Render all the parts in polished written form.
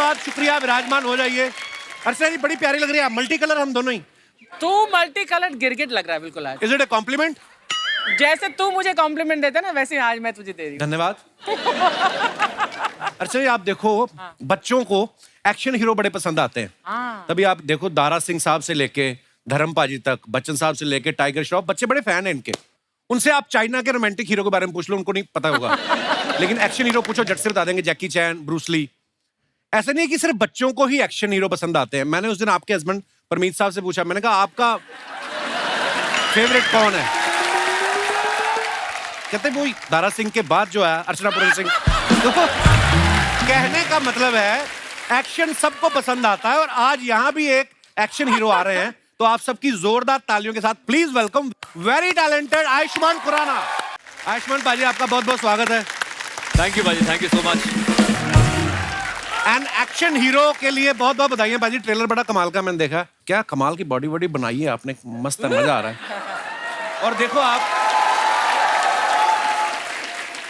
धन्यवाद, शुक्रिया, विराजमान हो जाइए। अर्चना जी बड़ी प्यारी लग रही है, मल्टी कलर हम दोनों ही। तू मल्टी कलर्ड गिरगिट लग रहा है बिल्कुल आज। Is it a compliment? जैसे तू मुझे कॉम्प्लीमेंट देता ना वैसे आज मैं तुझे दे रही हूँ। धन्यवाद। अर्चना जी आप देखो, बच्चों को एक्शन हीरो बड़े पसंद आते हैं। तभी आप देखो दारा सिंह साहब से लेके धर्म पाजी तक, बच्चन साहब से लेके टाइगर श्रॉफ, बच्चे बड़े फैन हैं इनके। उनसे आप चाइना के रोमांटिक हीरो के बारे में पूछ लो, उनको नहीं पता होगा। लेकिन एक्शन हीरो पूछो, झट से बता देंगे, जैकी चैन, ब्रूस ली। ऐसा नहीं है कि सिर्फ बच्चों को ही एक्शन हीरो पसंद आते हैं। मैंने उस दिन आपके हस्बैंड परमीत साहब से पूछा, मैंने कहा आपका फेवरेट कौन है? कहते वो दारा सिंह के बाद जो है अर्चना पूरन सिंह। तो कहने का मतलब है एक्शन सबको पसंद आता है, और आज यहां भी एक एक्शन हीरो आ रहे हैं, तो आप सबकी जोरदार तालियों के साथ please welcome very talented Ayushmann Khurrana. Ayushmann पाजी आपका बहुत बहुत स्वागत है। थैंक यू पाजी, thank you so much. And action hero के लिए बहुत बहुत बधाई पाजी। ट्रेलर बड़ा कमाल का मैंने देखा, क्या कमाल की बॉडी वॉडी बनाई है आपने, मस्त है, मजा आ रहा है। और देखो आप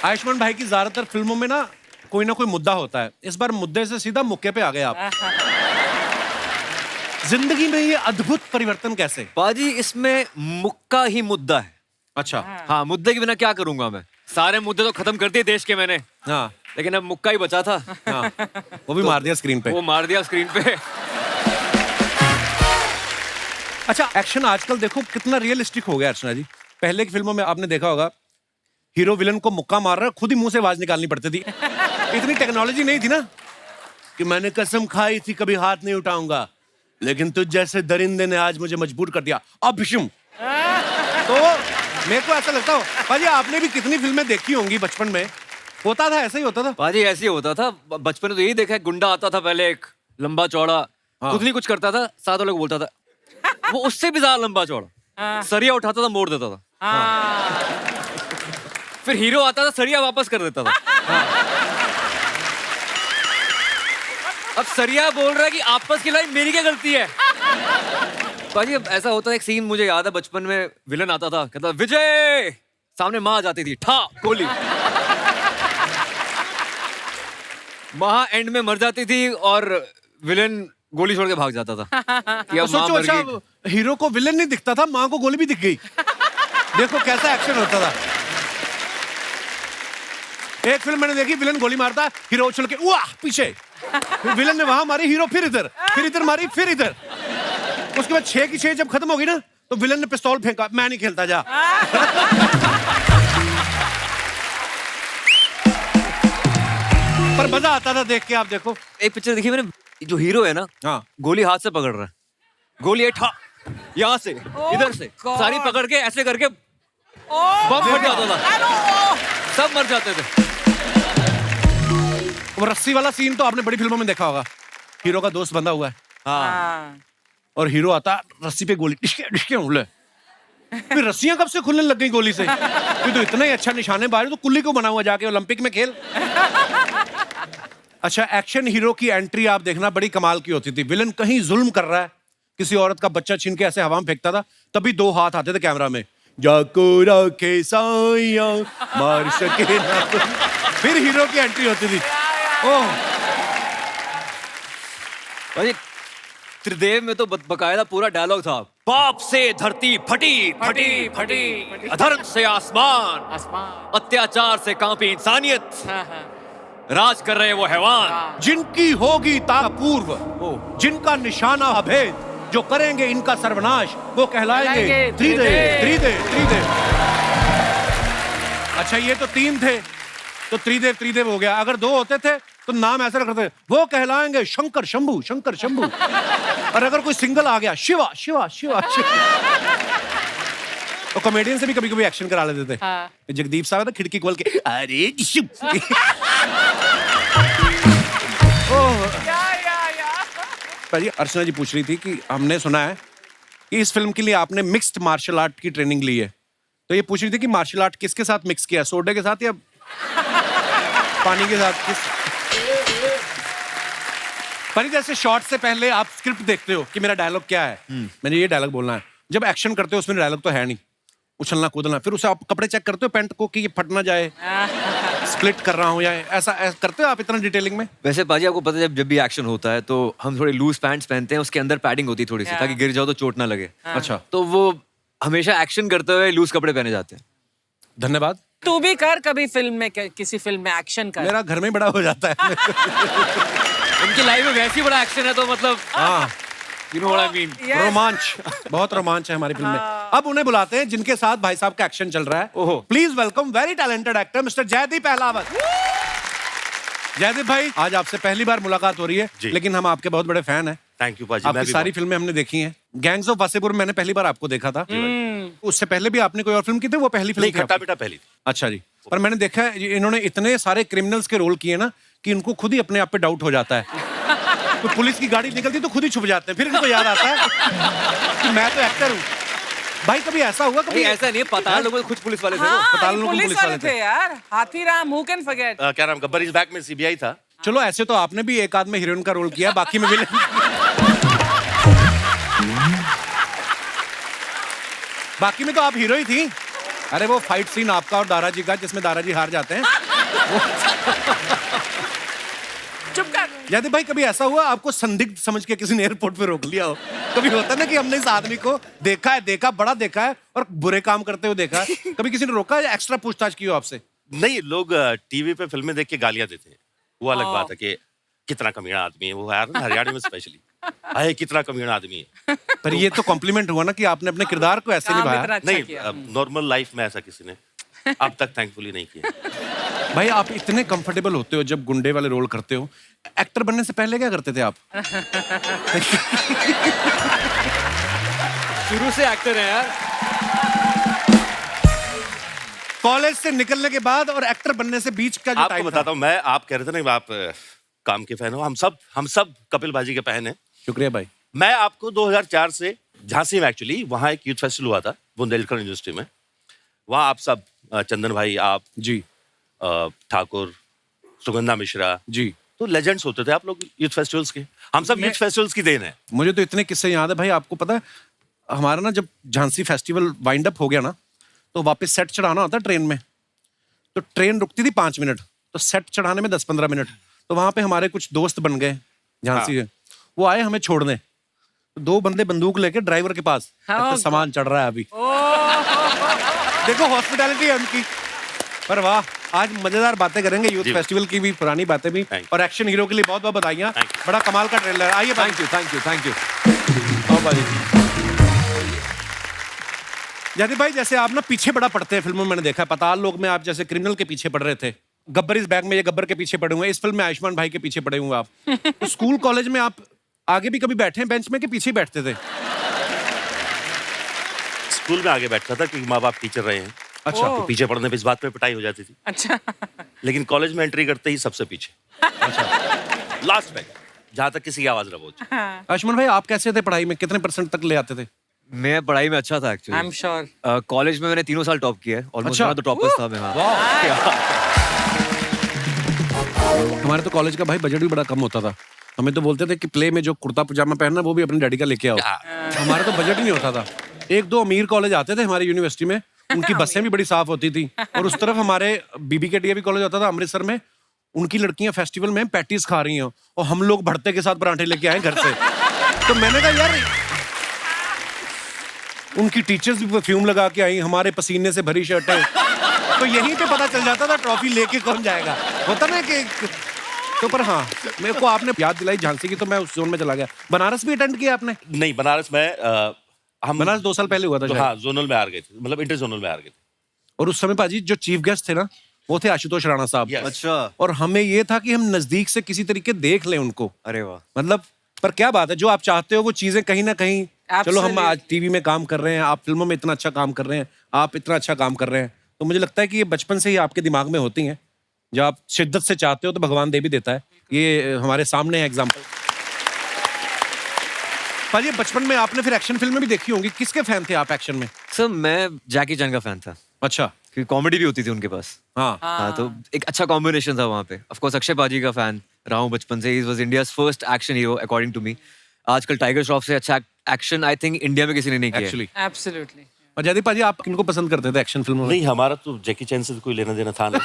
आयुष्मान भाई की ज्यादातर फिल्मों में ना कोई मुद्दा होता है, इस बार मुद्दे से सीधा मुक्के पे आ गए आप। जिंदगी में ये अद्भुत परिवर्तन कैसे? पाजी इसमें मुक्का ही मुद्दा है। अच्छा। हाँ, मुद्दे के बिना क्या करूंगा मैं? सारे मुद्दे तो खत्म कर दिए देश के मैंने। हाँ। लेकिन अब मुक्का ही बचा था। हाँ। वो भी मार दिया स्क्रीन पे। वो मार दिया स्क्रीन पे। अच्छा, एक्शन आजकल देखो कितना रियलिस्टिक हो गया अर्चना जी। पहले की फिल्मों में आपने देखा होगा, हीरो विलन को मुक्का मार रहा है, खुद ही मुंह से आवाज निकालनी पड़ती थी। इतनी टेक्नोलॉजी नहीं थी ना कि मैंने कसम खाई थी कभी हाथ नहीं उठाऊंगा, लेकिन तुझ जैसे दरिंदे ने आज मुझे मजबूर कर दिया। अब भीष्म। तो मेरे को ऐसा लगता है पाजी आपने भी कितनी फिल्में देखी होंगी बचपन में, होता था ऐसा ही होता था? पाजी ऐसे ही होता था बचपन में। तो यही देखा है, गुंडा आता था पहले, एक लंबा चौड़ा, खुद नहीं कुछ करता था, साथ वालों को बोलता था, वो उससे भी ज्यादा लंबा चौड़ा, सरिया उठाता था, मोड़ देता था। फिर हीरो आता था, सरिया वापस कर देता था। अब सरिया बोल रहा है कि आपस की लड़ाई मेरी क्या गलती है? पाजी अब ऐसा होता है, एक सीन मुझे याद है, बचपन में विलन आता था, कहता विजय, सामने माँ आ जाती थी, ठा गोली, माँ एंड में मर जाती थी और विलन गोली छोड़ के भाग जाता था कि अब माँ मर गई। हीरो को विलन नहीं दिखता था, माँ को गोली भी दिख गई। देखो कैसा एक्शन होता था। एक फिल्म मैंने देखी, विलन गोली मारता, हीरो उछल के वाह पीछे, फिर विलन ने वहां मारी, हीरो फिर इधर मारी, फिर इधर। उसके बाद 6 की 6 जब खत्म हो गई ना, तो विलन ने पिस्तौल फेंका, मैं नहीं खेलता, जा। पर मजा आता था देख के। आप देखो एक पिक्चर देखी मैंने, जो हीरो है ना, हाँ, गोली हाथ से पकड़ रहा है, गोली ठा यहाँ से इधर से सारी पकड़ के ऐसे करके बम फट जाता था, सब मर जाते थे। वो रस्सी वाला सीन तो आपने बड़ी फिल्मों में देखा होगा, हीरो का दोस्त बंधा हुआ है, हाँ, और हीरो आता, रस्सी पे गोली डिशके उड़े, फिर रस्सियां कब से खुलने लग गई गोली से? ये तो इतना ही अच्छा निशानेबाज, तो कुल्ली को बना हुआ, जाके ओलंपिक में खेल। अच्छा, एक्शन हीरो की एंट्री आप देखना बड़ी कमाल की होती थी। विलन कहीं जुल्म कर रहा है, किसी औरत का बच्चा छीन के ऐसे हवा में फेंकता था, तभी 2 हाथ आते थे कैमरा में, जाको राखे साइया मार सके ना। फिर हीरो की एंट्री होती थी। ओह भाई त्रिदेव में तो बकायदा पूरा डायलॉग था, पाप से धरती फटी फटी फटी, अधर्म से आसमान, अत्याचार से कांपी इंसानियत, राज कर रहे वो हैवान, जिनकी होगी तापूर्व, जिनका निशाना अभेद, जो करेंगे इनका सर्वनाश, वो कहलाएंगे त्रिदेव त्रिदेव त्रिदेव। अच्छा, ये तो 3 थे, तो त्रिदेव त्रिदेव हो गया। अगर 2 होते थे तो नाम ऐसे रखते थे, वो कहलाएंगे शंकर शंभू, शंकर शंभू। और अगर कोई सिंगल आ गया, शिवा शिवा शिवा शिवा। तो कॉमेडियन से भी कभी कभी एक्शन करा लेते थे। हाँ। जगदीप साहब था, खिड़की खोल के अरे अर्चना जी पूछ रही थी कि हमने सुना है कि इस फिल्म के लिए आपने मिक्स्ड मार्शल आर्ट की ट्रेनिंग ली है, तो ये पूछ रही थी कि मार्शल आर्ट किसके साथ मिक्स किया, सोडे के साथ या पानी के साथ? पर जैसे शॉट से पहले आप स्क्रिप्ट देखते हो कि मेरा डायलॉग क्या है, मैंने ये डायलॉग बोलना है, जब एक्शन करते हो उसमें डायलॉग तो है नहीं, उछलना कूदना, फिर उसे आप कपड़े चेक करते हो पैंट को कि ये फट ना जाए, स्प्लिट कर रहा हूँ या ऐसा करते हो आप इतना डिटेलिंग में? वैसे पाजी आपको पता है जब भी एक्शन होता है तो हम थोड़े लूज पैंट्स पहनते हैं, उसके अंदर पैडिंग होती है थोड़ी सी, ताकि गिर जाओ तो चोट ना लगे। अच्छा, तो वो हमेशा एक्शन करते हुए लूज कपड़े पहने जाते हैं। धन्यवाद। तू भी कर कभी फिल्म में, किसी फिल्म में एक्शन कर। मेरा घर में बड़ा हो जाता है। उनकी लाइफ में वैसे ही बड़ा एक्शन है तो मतलब हाँ, you know what I mean. रोमांच, बहुत रोमांच है हमारी फिल्म में। अब उन्हें बुलाते हैं जिनके साथ भाई साहब का एक्शन चल रहा है। ओहो। Please welcome very talented actor mister Jaideep Ahlawat. Jaideep भाई, आज आपसे पहली बार मुलाकात हो रही है, लेकिन हम आपके बहुत बड़े फैन हैं। थैंक यू पाजी। आपकी सारी फिल्में हमने देखी हैं। गैंग्स ऑफ वासेपुर मैंने पहली बार आपको देखा था। उससे पहले भी आपने कोई और फिल्म की थी? वो पहली फिल्म थी खट्टा आपकी? मीठा पहली थी। अच्छा जी। पर मैंने देखा है इन्होंने इतने सारे क्रिमिनल्स के रोल किए ना कि इनको खुद ही अपने आप पे डाउट हो जाता है। तो पुलिस की गाड़ी निकलती तो खुद ही छुप जाते हैं, फिर इनको याद आता है कि मैं तो एक्टर हूँ। भाई कभी ऐसा हुआ? कभी ऐसा नहीं है, पताल लोग खुद पुलिस वाले थे वो। हाँ, पताल ये लोग पुलिस वाले थे यार। Hathiram, who can forget. क्या नाम, गब्बर इज बैक में सीबीआई था। चलो, ऐसे तो आपने भी एक आध में हीरोइन का रोल किया, बाकी में विलेन। बाकी में तो आप हीरो ही थी। अरे वो फाइट सीन आपका और दारा जी का जिसमें दारा जी हार जाते हैं। चुप कर। जयदीप भाई, कभी ऐसा हुआ आपको संदिग्ध समझ के किसी ने एयरपोर्ट पे रोक लिया हो? कभी होता है ना कि हमने इस आदमी को देखा बड़ा देखा है और बुरे काम करते हुए देखा है, कभी किसी ने रोका या एक्स्ट्रा पूछताछ की हो आपसे? नहीं, लोग टीवी पे फिल्में देख के गालियां देते हैं, वो अलग बात है कि कितना कमीना आदमी है वो, यार ना हरियाणा में स्पेशली आए कितना कमीना आदमी है। पर ये तो कॉम्प्लीमेंट हुआ ना कि आपने अपने किरदार को ऐसे काम निभाया। इतना अच्छा किया। नहीं, नॉर्मल लाइफ में ऐसा किसी ने अब तक थैंकफुली नहीं किया। भाई आप इतने कंफर्टेबल होते हो जब गुंडे वाले रोल करते हो, एक्टर बनने से पहले क्या करते थे आप? शुरू से एक्टर है यार। कॉलेज से निकलने के बाद और एक्टर बनने से बीच का जो आपको टाइम बताता हूँ मैं, आप कह रहे थे ना आप काम के फैन हो, हम सब कपिल बाजी के फैन हैं। शुक्रिया भाई। मैं आपको 2004 से झांसी में, एक्चुअली वहाँ एक यूथ फेस्टिवल हुआ था बुंदेलखंड यूनिवर्सिटी में, वहाँ आप सब चंदन भाई, आप जी, ठाकुर, सुगंधा मिश्रा जी, तो लेजेंड्स होते थे आप लोग यूथ फेस्टिवल्स के। हम सब यूथ फेस्टिवल्स की देन है। मुझे तो इतने किस्से याद है भाई। आपको पता है हमारा ना जब झांसी फेस्टिवल वाइंड अप हो गया ना, तो वापस सेट चढ़ाना होता ट्रेन में, तो ट्रेन रुकती थी 5 मिनट, तो सेट चढ़ाने में 10-15 मिनट। तो वहां पे हमारे कुछ दोस्त बन गए झांसी के, वो आए हमें छोड़ने। तो 2 बंदे बंदूक लेके ड्राइवर के पास, तो सामान चढ़ रहा है अभी। देखो हॉस्पिटैलिटी है उनकी। पर वाह, आज मजेदार बातें करेंगे यूथ फेस्टिवल की भी, पुरानी बातें भी, और एक्शन हीरो के लिए बहुत बहुत बधाइयां। बड़ा कमाल का ट्रेलर। आइए, थैंक यू। जयदीप भाई, जैसे आप ना पीछे बड़ा पड़ते हैं फिल्मों में, मैंने देखा है। पताल लोग में आप जैसे क्रिमिनल के पीछे पड़ रहे थे, गब्बर इस बैग में ये गब्बर के पीछे पड़े हुए हैं, इस फिल्म में आयुष्मान भाई के पीछे पड़े हुए आप। तो स्कूल कॉलेज में आप आगे भी कभी बैठे हैं बेंच में कि पीछे ही बैठते थे? स्कूल में आगे बैठता था क्योंकि माँ बाप टीचर रहे हैं। अच्छा। तो पीछे पढ़ने पे इस बात पे पिटाई हो जाती थी। अच्छा। लेकिन कॉलेज में एंट्री करते ही सबसे पीछे, अच्छा, लास्ट बैग, जहां तक किसी की आवाज ना पहुंचे। आयुष्मान भाई, आप कैसे थे पढ़ाई में? कितने % तक ले आते थे? मैं पढ़ाई में अच्छा था actually. I am sure. College में मैंने 3 साल टॉप किया है, ऑलमोस्ट अच्छा। तो टॉपर्स था मैं। हमारे तो कॉलेज का भाई बजट भी बड़ा कम होता था। हमें तो बोलते थे कि प्ले में जो कुर्ता पजामा पहनना वो भी अपने डैडी का लेके आओ। हमारा तो बजट नहीं होता था। 1-2 अमीर कॉलेज आते थे हमारी यूनिवर्सिटी में, उनकी बसें भी बड़ी साफ होती थी। और उस तरफ हमारे बीबी के डीएवी कॉलेज होता था अमृतसर में, उनकी लड़कियां फेस्टिवल में पैटीज खा रही हैं और हम लोग भरते के साथ पराठे लेके आए घर से। तो मैंने कहा यार, उनकी टीचर्स भी परफ्यूम लगा के आई, हमारे पसीने से भरी शर्टें। तो यहीं पे पता चल जाता था ट्रॉफी लेके कौन जाएगा। होता ना कि तो, पर हाँ, मेरे को आपने याद दिलाई झांसी की, तो मैं उस जोन में चला गया। बनारस भी अटेंड किया आपने? नहीं, बनारस में हम बनारस 2 साल पहले हुआ था शायद। हाँ, जोनल में हार गए थे, मतलब इंटर जोनल में हार गए थे। और उस समय पाजी जो चीफ गेस्ट थे ना, वो थे आशुतोष राणा साहब। Yes. अच्छा। और हमें ये था कि हम नजदीक से किसी तरीके देख लें उनको। अरे वाह। मतलब, पर क्या बात है, जो आप चाहते हो वो चीजें कहीं ना कहीं, चलो हम Absolutely. आज टीवी में काम कर रहे हैं, आप फिल्मों में इतना अच्छा काम कर रहे हैं, आप इतना अच्छा काम कर रहे हैं, तो मुझे लगता है कि ये बचपन से ही आपके दिमाग में होती हैं। जब आप शिद्दत से चाहते हो तो भगवान दे भी देता है। ये हमारे सामने है एग्जाम्पल। पर ये बचपन में आपने फिर एक्शन फिल्में भी देखी होंगी, किसके फैन थे आप एक्शन में? सर मैं जैकी चैन का फैन था, अच्छा। क्योंकि कॉमेडी भी होती थी उनके पास। हाँ। हाँ, तो एक अच्छा कॉम्बिनेशन था वहाँ पे। ऑफ कोर्स अक्षय बाजी का फैन रहा हूँ बचपन से। He was India's first action hero according to me. आजकल टाइगर श्रॉफ से अच्छा एक्शन आई थिंक इंडिया में किसी ने नहीं किया। Actually absolutely. और जयदीप भाजी आप किनको पसंद करते थे एक्शन फिल्मों में? नहीं, हमारा तो जैकी चैन से तो कोई लेना देना था नहीं।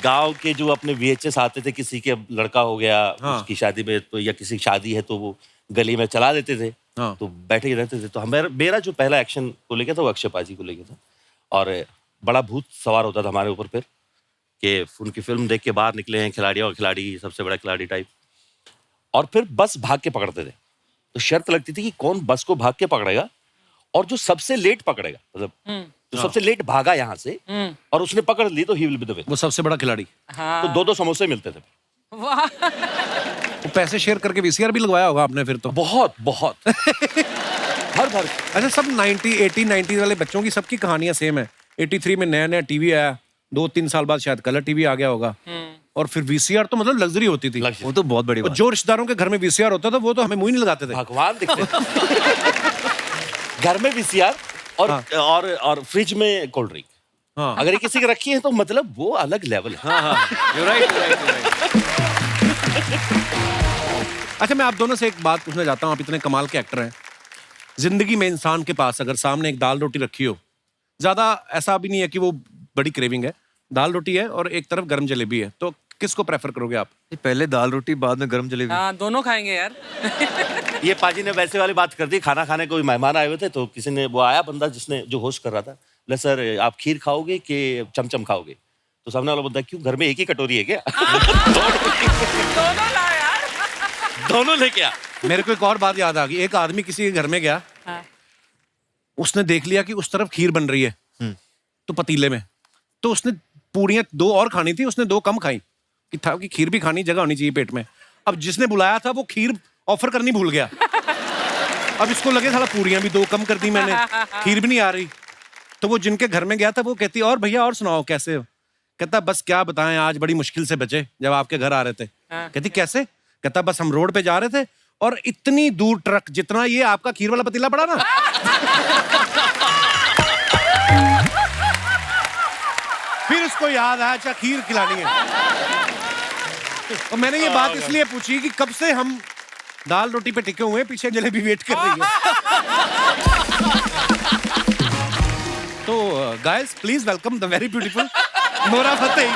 गांव के जो अपने VHS आते थे, किसी के लड़का हो गया, हाँ। उसकी शादी में तो, या किसी की शादी है तो वो गली में चला देते थे। हाँ। तो बैठे ही रहते थे। तो मेरा जो पहला एक्शन को लेके था वो अक्षय पाजी को लेके था, और बड़ा भूत सवार होता था हमारे ऊपर फिर कि उनकी फिल्म देख के बाहर निकले हैं खिलाड़ी, और खिलाड़ी सबसे बड़ा खिलाड़ी टाइप, और फिर बस भाग के पकड़ते थे। तो शर्त लगती थी कि कौन बस को भाग के पकड़ेगा, और जो सबसे लेट पकड़ेगा, मतलब जो सबसे लेट भागा यहाँ से और उसने पकड़ ली तो he will be the winner. वो सबसे बड़ा खिलाड़ी। हाँ। तो 2-2 समोसे मिलते थे। वाह। वो पैसे शेयर करके VCR भी लगवाया होगा आपने फिर तो। बहुत बहुत भर भर। अच्छा, सब 80 90 वाले बच्चों की सबकी कहानियां सेम है। 83 में नया नया टीवी आया, 2-3 साल बाद शायद कलर टीवी आ गया होगा, और फिर VCR तो मतलब लग्जरी होती थी। वो तो बहुत बड़ी और बात। जो रिश्तेदारों के घर में VCR होता था वो तो हमें मुंह ही नहीं लगाते थे। भगवान दिखते घर में VCR और हाँ। और फ्रिज में कोल्ड ड्रिंक। हाँ। अगर ये किसी की रखी है तो मतलब वो अलग लेवल है। हाँ हाँ, you're right, you're right, you're right. अच्छा, मैं आप दोनों से एक बात पूछना चाहता हूँ, आप इतने कमाल के एक्टर हैं, जिंदगी में इंसान के पास अगर सामने एक दाल रोटी रखी हो, ज्यादा ऐसा भी नहीं है कि वो बड़ी क्रेविंग है, दाल रोटी है और एक तरफ गर्म जलेबी है, तो किसको प्रेफर करोगे आप? पहले दाल रोटी, बाद में गरम जलेबी। हाँ, दोनों खाएंगे यार। ये पाजी ने वैसे वाली बात कर दी। खाना खाने कोई मेहमान आए हुए थे, तो किसी ने, वो आया बंदा जिसने, जो होस्ट कर रहा था, बोले सर आप खीर खाओगे कि चमचम खाओगे? तो सामने वाला बोलता क्यों, घर में एक ही कटोरी है क्या? दोनों ला यार। दोनों लेके आ। मेरे को एक और बात याद आ गई। एक आदमी किसी के घर में गया, हाँ। उसने देख लिया कि उस तरफ खीर बन रही है तो पतीले में, तो उसने पूड़ियां 2 और खानी थी, उसने 2 कम खाई कि था कि खीर भी खानी, जगह होनी चाहिए पेट में। अब जिसने बुलाया था वो खीर ऑफर करनी भूल गया। अब इसको लगे साला पूड़ियां भी 2 कम कर दी मैंने, खीर भी नहीं आ रही। तो वो जिनके घर में गया था वो कहती, और भैया और सुनाओ कैसे हो? कहता बस क्या बताएं, आज बड़ी मुश्किल से बचे जब आपके घर आ रहे थे। कहती कैसे? कहता बस हम रोड पे जा रहे थे और इतनी दूर ट्रक जितना ये आपका खीर वाला पतीला पड़ा ना, फिर उसको याद आया अच्छा खीर खिलानी है। और मैंने ये बात इसलिए पूछी कि कब से हम दाल रोटी पे टिके हुए हैं, पीछे जलेबी वेट कर रही है। तो guys please welcome the very beautiful Nora Fatehi.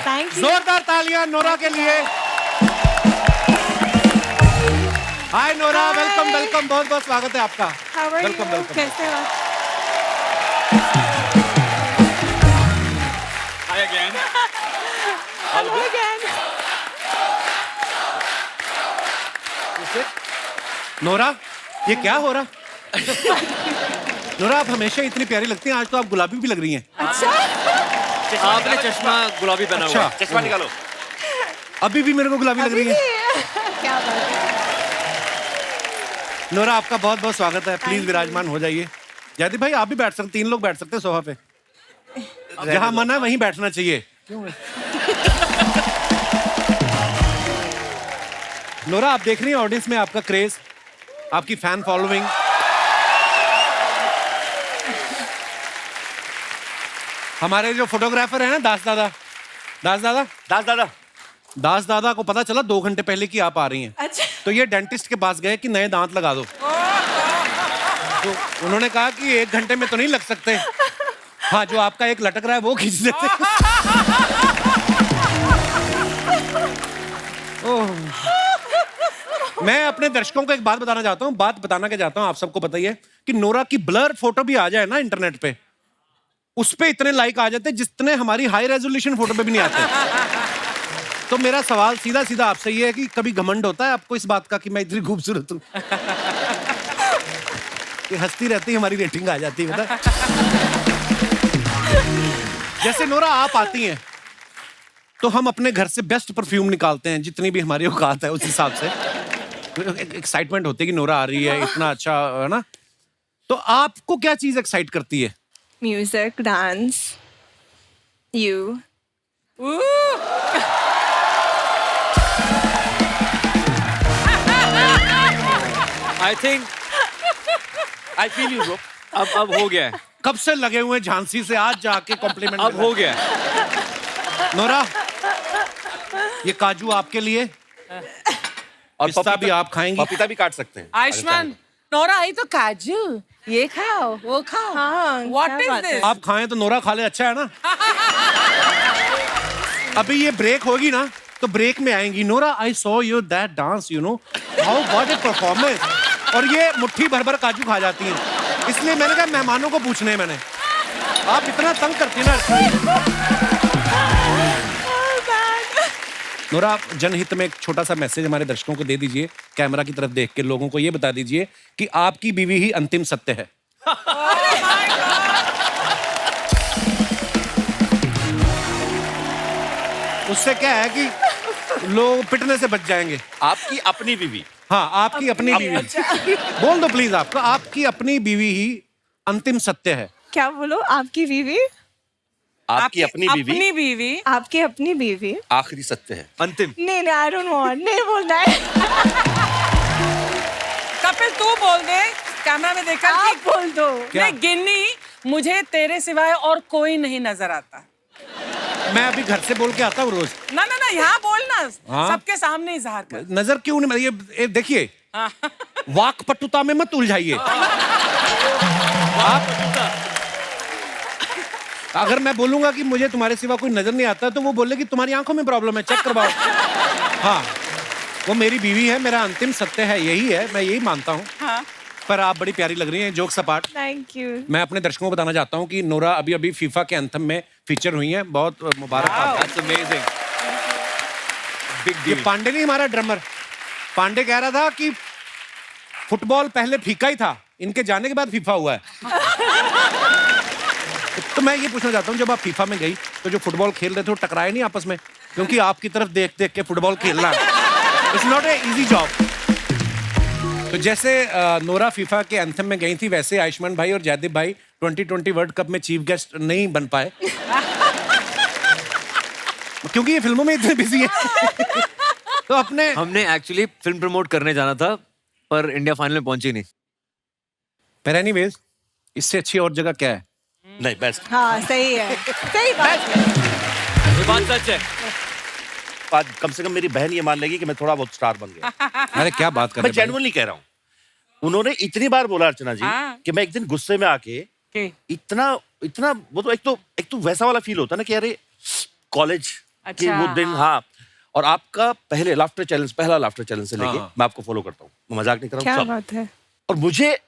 Thank you. जोरदार तालियां नोरा के लिए। हाय नोरा, वेलकम वेलकम, बहुत बहुत स्वागत है आपका। How are welcome you? Welcome. कैसे हो? Hi again. Hello again. Nora, ये क्या हो रहा? नोरा, आप हमेशा इतनी प्यारी लगती हैं, आज तो आप गुलाबी भी लग रही हैं। अच्छा। आपने चश्मा गुलाबी पहना हुआ है। अच्छा, चश्मा निकालो। अभी भी मेरे को गुलाबी लग रही है। क्या बात है? नोरा, आपका बहुत बहुत स्वागत है, प्लीज विराजमान हो जाइए। जयदीप भाई आप भी बैठ सकते, 3 लोग बैठ सकते हैं सोफा पे, जहां मन है वहीं बैठना चाहिए। नोरा, आप देख रही हैं ऑडियंस में आपका क्रेज, आपकी फैन फॉलोइंग। हमारे जो फोटोग्राफर है ना दास दादा, दास दादा को पता चला 2 घंटे पहले कि आप आ रही हैं, अच्छा। तो ये डेंटिस्ट के पास गए कि नए दांत लगा दो। तो उन्होंने कहा कि 1 घंटे में तो नहीं लग सकते, हाँ जो आपका एक लटक रहा है वो खींच देते। ओह। मैं अपने दर्शकों को एक बात बताना चाहता हूँ, बात बताना क्या चाहता हूँ, आप सबको पता ही है कि नोरा की ब्लर फोटो भी आ जाए ना इंटरनेट पे, उस पे इतने लाइक आ जाते जितने हमारी हाई रेजोल्यूशन फोटो पे भी नहीं आते। तो मेरा सवाल सीधा सीधा आपसे ये है कि कभी घमंड होता है आपको इस बात का कि मैं इतनी खूबसूरत हूँ? कि हंसती रहती हमारी रेटिंग आ जाती है, बता। जैसे नोरा आप आती हैं तो हम अपने घर से बेस्ट परफ्यूम निकालते हैं, जितनी भी हमारी औकात है उस हिसाब से। एक्साइटमेंट होती है कि नोरा आ रही है, इतना अच्छा है ना। तो आपको क्या चीज एक्साइट करती है? Music, dance, you. I think I feel you, bro. अब हो गया है। कब से लगे हुए हैं झांसी से, आज जाके कॉम्प्लीमेंट। अब हो गया है। नोरा, ये काजू आपके लिए और पिस्ता भी आप खाएंगी? पपीता भी काट सकते हैं आयुष्मान नोरा आई तो काजू ये खाओ वो खाओ हाँ, व्हाट क्या इज बात है? दिस आप खाएं तो नोरा खा ले, अच्छा है ना? अभी ये ब्रेक होगी ना तो ब्रेक में आएंगी, Nora I saw you that dance, you know how what A performance, और ये मुट्ठी भर भर काजू खा जाती हैं। इसलिए मैंने कहा मेहमानों को पूछने हैं मैंने, आप इतना तंग करती हैं ना। नोरा, जनहित में एक छोटा सा मैसेज हमारे दर्शकों को दे दीजिए, कैमरा की तरफ देख के लोगों को ये बता दीजिए कि आपकी बीवी ही अंतिम सत्य है। उससे क्या है कि लोग पिटने से बच जाएंगे। आपकी अपनी बीवी। हाँ, आपकी अपनी बीवी। बोल दो प्लीज, आपका आपकी अपनी बीवी ही अंतिम सत्य है। क्या बोलो? आपकी बीवी? आपकी अपनी बीवी अपनी बीवी आपकी अपनी बीवी आखिरी सत्य है। अंतिम। नहीं नहीं, आई डोंट वांट, नहीं बोलना है। कपिल तू बोल दे कैमरा में देखकर आप कि बोल दो। क्या? मैं गिन्नी, मुझे तेरे सिवाय और कोई नहीं नजर आता। मैं अभी घर से बोल के आता हूँ रोज। ना ना ना, यहाँ बोलना, हाँ? सबके सामने इजहार कर। नजर क्यों नहीं, ये देखिए, वाक पटुता में मत उलझाइए। आप अगर मैं बोलूंगा कि मुझे तुम्हारे सिवा कोई नजर नहीं आता तो वो बोलेगी तुम्हारी आंखों में प्रॉब्लम है, चेक करवाओ। हाँ, वो मेरी बीवी है, मेरा अंतिम सत्य है, यही है, मैं यही मानता हूँ। हाँ। पर आप बड़ी प्यारी लग रही हैं, जोक सपाट। Thank you. मैं अपने दर्शकों को बताना चाहता हूँ कि नोरा अभी अभी फीफा के एंथम में फीचर हुई हैं, बहुत मुबारक आपको। That's amazing. Big ये deal. पांडे नहीं, हमारा ड्रमर पांडे कह रहा था कि फुटबॉल पहले फीका ही था, इनके जाने के बाद फीफा हुआ है। तो मैं ये पूछना चाहता हूँ, जब आप फीफा में गई तो जो फुटबॉल खेल रहे थे वो टकराए नहीं आपस में? क्योंकि आपकी तरफ देख देख के फुटबॉल खेलना it's not a easy job. तो जैसे नोरा फीफा के एंथम में गई थी, वैसे आयुष्मान भाई और जयदीप भाई 2020 वर्ल्ड कप में चीफ गेस्ट नहीं बन पाए क्योंकि ये फिल्मों में इतने बिजी हैं। तो अपने हमने एक्चुअली फिल्म प्रमोट करने जाना था पर इंडिया फाइनल में पहुंची नहीं। पर एनीवेज, इससे अच्छी और जगह क्या है? नहीं, बेस्ट। हाँ सही है, सही बात है। ये बात सच है। आज कम से कम मेरी बहन ये मान लेगी कि मैं थोड़ा बहुत स्टार बन गया। अरे क्या बात कर मैं रहे हैं जेन्युइनली कह रहा हूँ। उन्होंने इतनी बार बोला अर्चना जी हाँ। कि मैं एक दिन गुस्से में आके इतना इतना वो तो एक तो वैसा वाला फील होता है ना कि अरे कॉलेज के अच्छा, वो दिन। हाँ, और आपका पहले लाफ्टर चैलेंज, पहला लाफ्टर चैलेंज से लेके हाँ। मैं आपको फॉलो करता हूँ, मैं मजाक नहीं कर रहा क्या हूँ सब। बात है? और मुझे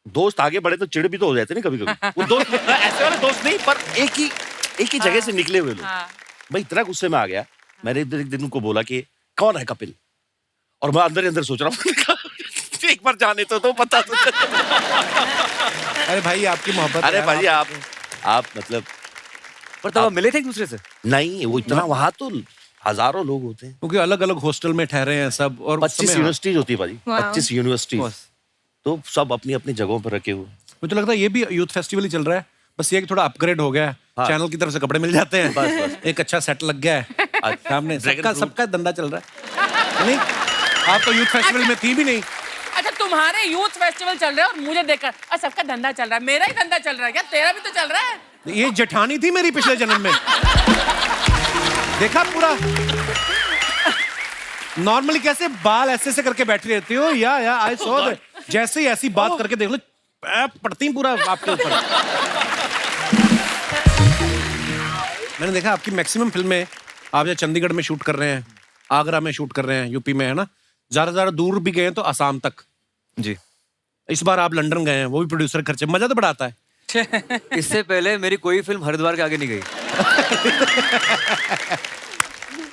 दोस्त आगे बढ़े तो चिढ़ भी तो हो जाते ना कभी कभी। वो दोस्त ऐसे वाले दोस्त नहीं, पर एक ही जगह से निकले हुए लोग। मैं इतना गुस्से में आ गया, मैंने एक दिन उनको बोला कि कौन है कपिल, और मैं अंदर ही अंदर सोच रहा हूँ एक बार जाने तो पता तो अरे भाई, आपकी मोहब्बत। अरे है, भाई आप मतलब पर तब आप मिले थे एक दूसरे से? नहीं, वो इतना वहां तो हजारों लोग होते हैं। क्योंकि अलग अलग हॉस्टल में ठहरे हैं सब, और उस 25 समय- यूनिवर्सिटीज होती है भाई, Wow. 25 यूनिवर्सिटीज, तो सब अपनी अपनी जगहों पर रखे हुए। मुझे लगता है ये भी यूथ फेस्टिवल ही चल रहा है, बस ये कि थोड़ा अपग्रेड हो गया है। हाँ। चैनल की तरफ से कपड़े मिल जाते हैं, बस। एक अच्छा सेट लग गया है सामने, Dragon सबका fruit। सबका धंधा चल रहा है। नहीं, आप तो यूथ फेस्टिवल में थी भी नहीं। अच्छा, तुम्हारे यूथ फेस्टिवल चल रहे हैं और मुझे देखकर और सबका धंधा चल रहा है, मेरा ही धंधा चल रहा है क्या? तेरा भी तो चल रहा है। ये जेठानी थी मेरी पिछले जन्म में। देखा पूरा नॉर्मली कैसे बाल ऐसे से करके बैठी रहती हो, या आई सॉ दैट। जैसे ही ऐसी बात करके देख लो, पड़ती पूरा आपके ऊपर। मैंने देखा आपकी मैक्सिमम फिल्में आप या चंडीगढ़ में शूट कर रहे हैं, आगरा में शूट कर रहे हैं, यूपी में, है ना? ज्यादा दूर भी गए हैं तो असम तक। जी। इस बार आप लंदन गए हैं, वो भी प्रोड्यूसर खर्चे, मजा तो बड़ा आता है। इससे पहले मेरी कोई फिल्म हरिद्वार के आगे नहीं गई।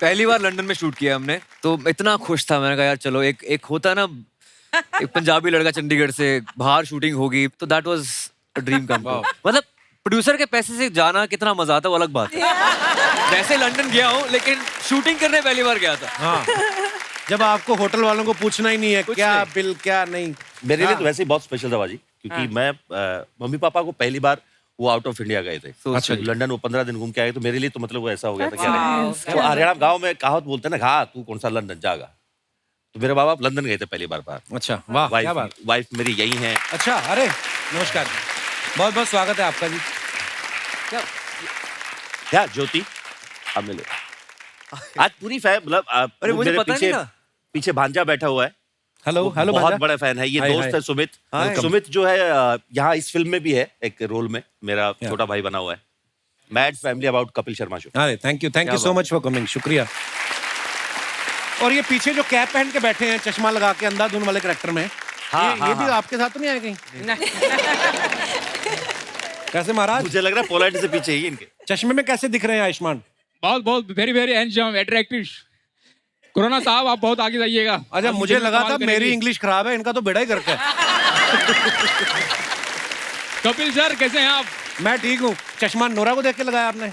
पहली बार लंदन में शूट किया हमने, तो इतना खुश था। मैंने कहा यार चलो, एक होता ना, एक पंजाबी लड़का चंडीगढ़ से बाहर शूटिंग होगी, तो that was a dream come true. मतलब प्रोड्यूसर के पैसे से जाना कितना मजा आता है, वो अलग बात है। वैसे लंदन गया हूँ, लेकिन शूटिंग करने पहली बार गया था। हाँ, जब आपको होटल वालों को पूछना ही नहीं है क्या नहीं। बिल क्या नहीं। मेरे लिए हाँ। तो वैसे ही बहुत स्पेशल था बाजी, क्योंकि मैं मम्मी पापा को पहली बार वो आउट ऑफ इंडिया गए थे। अच्छा जी। लंदन वो 15 दिन घूम के आए, तो मेरे लिए तो मतलब वो ऐसा हो गया था कि Wow. अरे, वो हरियाणा गांव में कहावत बोलते हैं ना, हाँ तू कौन सा लंदन जाएगा। तो मेरे बाबा लंदन गए थे पहली बार। अच्छा, वाह, क्या बात। वाइफ मेरी यही है। अच्छा, अरे नमस्कार, बहुत बहुत स्वागत है आपका जी। क्या ज्योति, अब मिले। आज पूरी मतलब अरे मुझे मेरे पता पीछे नहीं था। पीछे भांजा बैठा हुआ है, हेलो वो हेलो बहुत भांजा। बड़ा फैन है। ये हाय, दोस्त हाय। है सुमित। हाय। सुमित जो है यहाँ इस फिल्म में भी है एक रोल में, मेरा छोटा भाई बना हुआ है। Mad family about Kapil Sharma show. अरे thank you so much for coming, शुक्रिया। और ये पीछे जो कैप पहन के बैठे हैं, चश्मा लगा के, अंधाधुन वाले कैरेक्टर में, ये भी आपके साथ तो नहीं आए कहीं? कैसे महाराज? मुझे लग रहा है पोलैंड से पीछे ही इनके। चश्मे में कैसे दिख रहे हैं आयुष्मान? बहुत बहुत very very handsome attractive. Corona साहब आप बहुत आगे जाइएगा। अच्छा, आप मुझे भी लगा कमाल था करेंगे। मेरी इंग्लिश खराब है, इनका तो बेड़ा ही करके है। कपिल सर कैसे हैं आप? मैं ठीक हूँ। चश्मा नोरा को देख के लगाया आपने?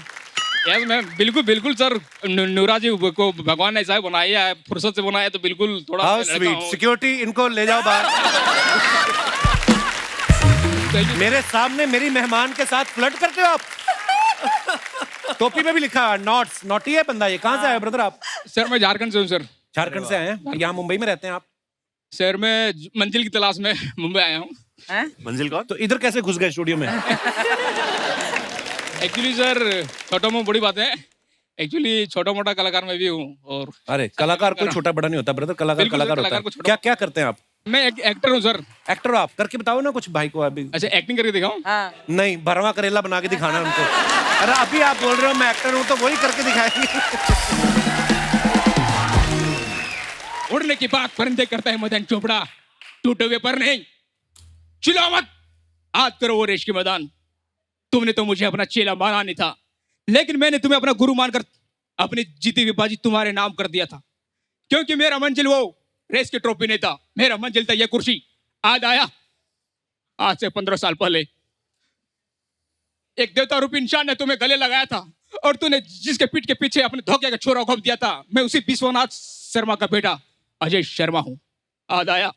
यस मैं बिल्कुल बिल्कुल सर, नूरा जी को भगवान ने ऐसा बनाया है, फुर्सत से बनाया, तो बिल्कुल थोड़ा हाउ लड़का स्वीट। हूँ। सिक्योरिटी, इनको ले जाओ बाहर। Thank you। मेरे सामने मेरी मेहमान के साथ फ्लर्ट करते हो आप? टोपी में भी लिखा नॉट्स, नॉटी है बंदा। ये कहाँ से आए ब्रदर आप? सर मैं झारखंड से हूँ सर। झारखंड से आए हैं? यहाँ मुंबई में रहते हैं आप? सर मैं मंजिल की तलाश में मुंबई आया हूँ। हैं? मंजिल कौन? तो इधर कैसे घुस गए स्टूडियो में? एक्चुअली सर छोटा मोटा बड़ी बात है, एक्चुअली छोटा मोटा कलाकार मैं भी हूँ। और अरे कलाकार कोई छोटा बड़ा नहीं होता ब्रदर, कलाकार बिल्कुल सर, कलाकार होता कलाकार है। को छोटा- क्या क्या करते हैं आप? मैं एक एक्टर हूँ सर। एक्टर हो आप? करके बताओ ना कुछ भाई को अभी। अच्छा एक्टिंग करके दिखाऊं? हाँ। नहीं, भरवा करेला बना के दिखाना है उनको। अरे अभी आप बोल रहे हो मैं एक्टर हूँ, तो वही करके दिखाएंगे। उड़ने की बात परिंदे करता है मदन चोपड़ा, टूटे हुए पर नहीं। चिल्लाओ मत, आज करो वो रेश के मैदान। तुमने तो मुझे अपना चेला माना नहीं था, लेकिन मैंने तुम्हें अपना गुरु मानकर अपनी जीती हुई बाजी तुम्हारे नाम कर दिया था। क्योंकि मेरा मंजिल वो रेस की ट्रॉफी नहीं था, मेरा मंजिल था ये कुर्सी। आज आया, आज से 15 साल पहले एक देवता रूपी इंसान ने तुम्हें गले लगाया था, और तूने जिसके पीठ के पीछे अपने धोखे का छोरा घोंप दिया था, मैं उसी विश्वनाथ शर्मा का बेटा अजय शर्मा हूं। आज आया।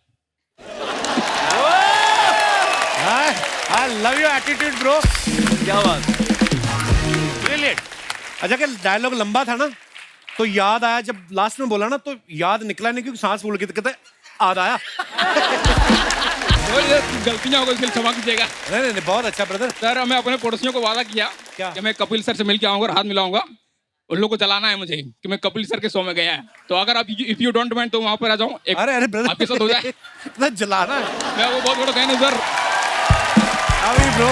I love your attitude bro. क्या बात। ब्रिलियंट। अच्छा, कि डायलॉग लंबा था ना, तो याद आया जब लास्ट में बोला ना, तो याद निकला नहीं क्योंकि सांस फूल गई, तो कहते याद आया। और ये गलतियां हो गई, इसलिए क्षमा कीजिएगा नहीं नहीं नहीं, बहुत अच्छा ब्रदर। सर। मैं अपने पड़ोसियों को वादा किया क्या? कि मैं कपिल सर से मिल के आऊंगा और हाथ मिलाऊंगा। उन लोगों को चलाना है मुझे कि मैं कपिल सर के शो में गया है, तो अगर आप इफ यू डोंट माइंड तो वहां पर आ जाऊं। एक अरे अरे ब्रदर, आपके साथ हो जाए। इतना जलाना है मैं वो बहुत बड़ा फैन हूं सर। अभी ब्रो।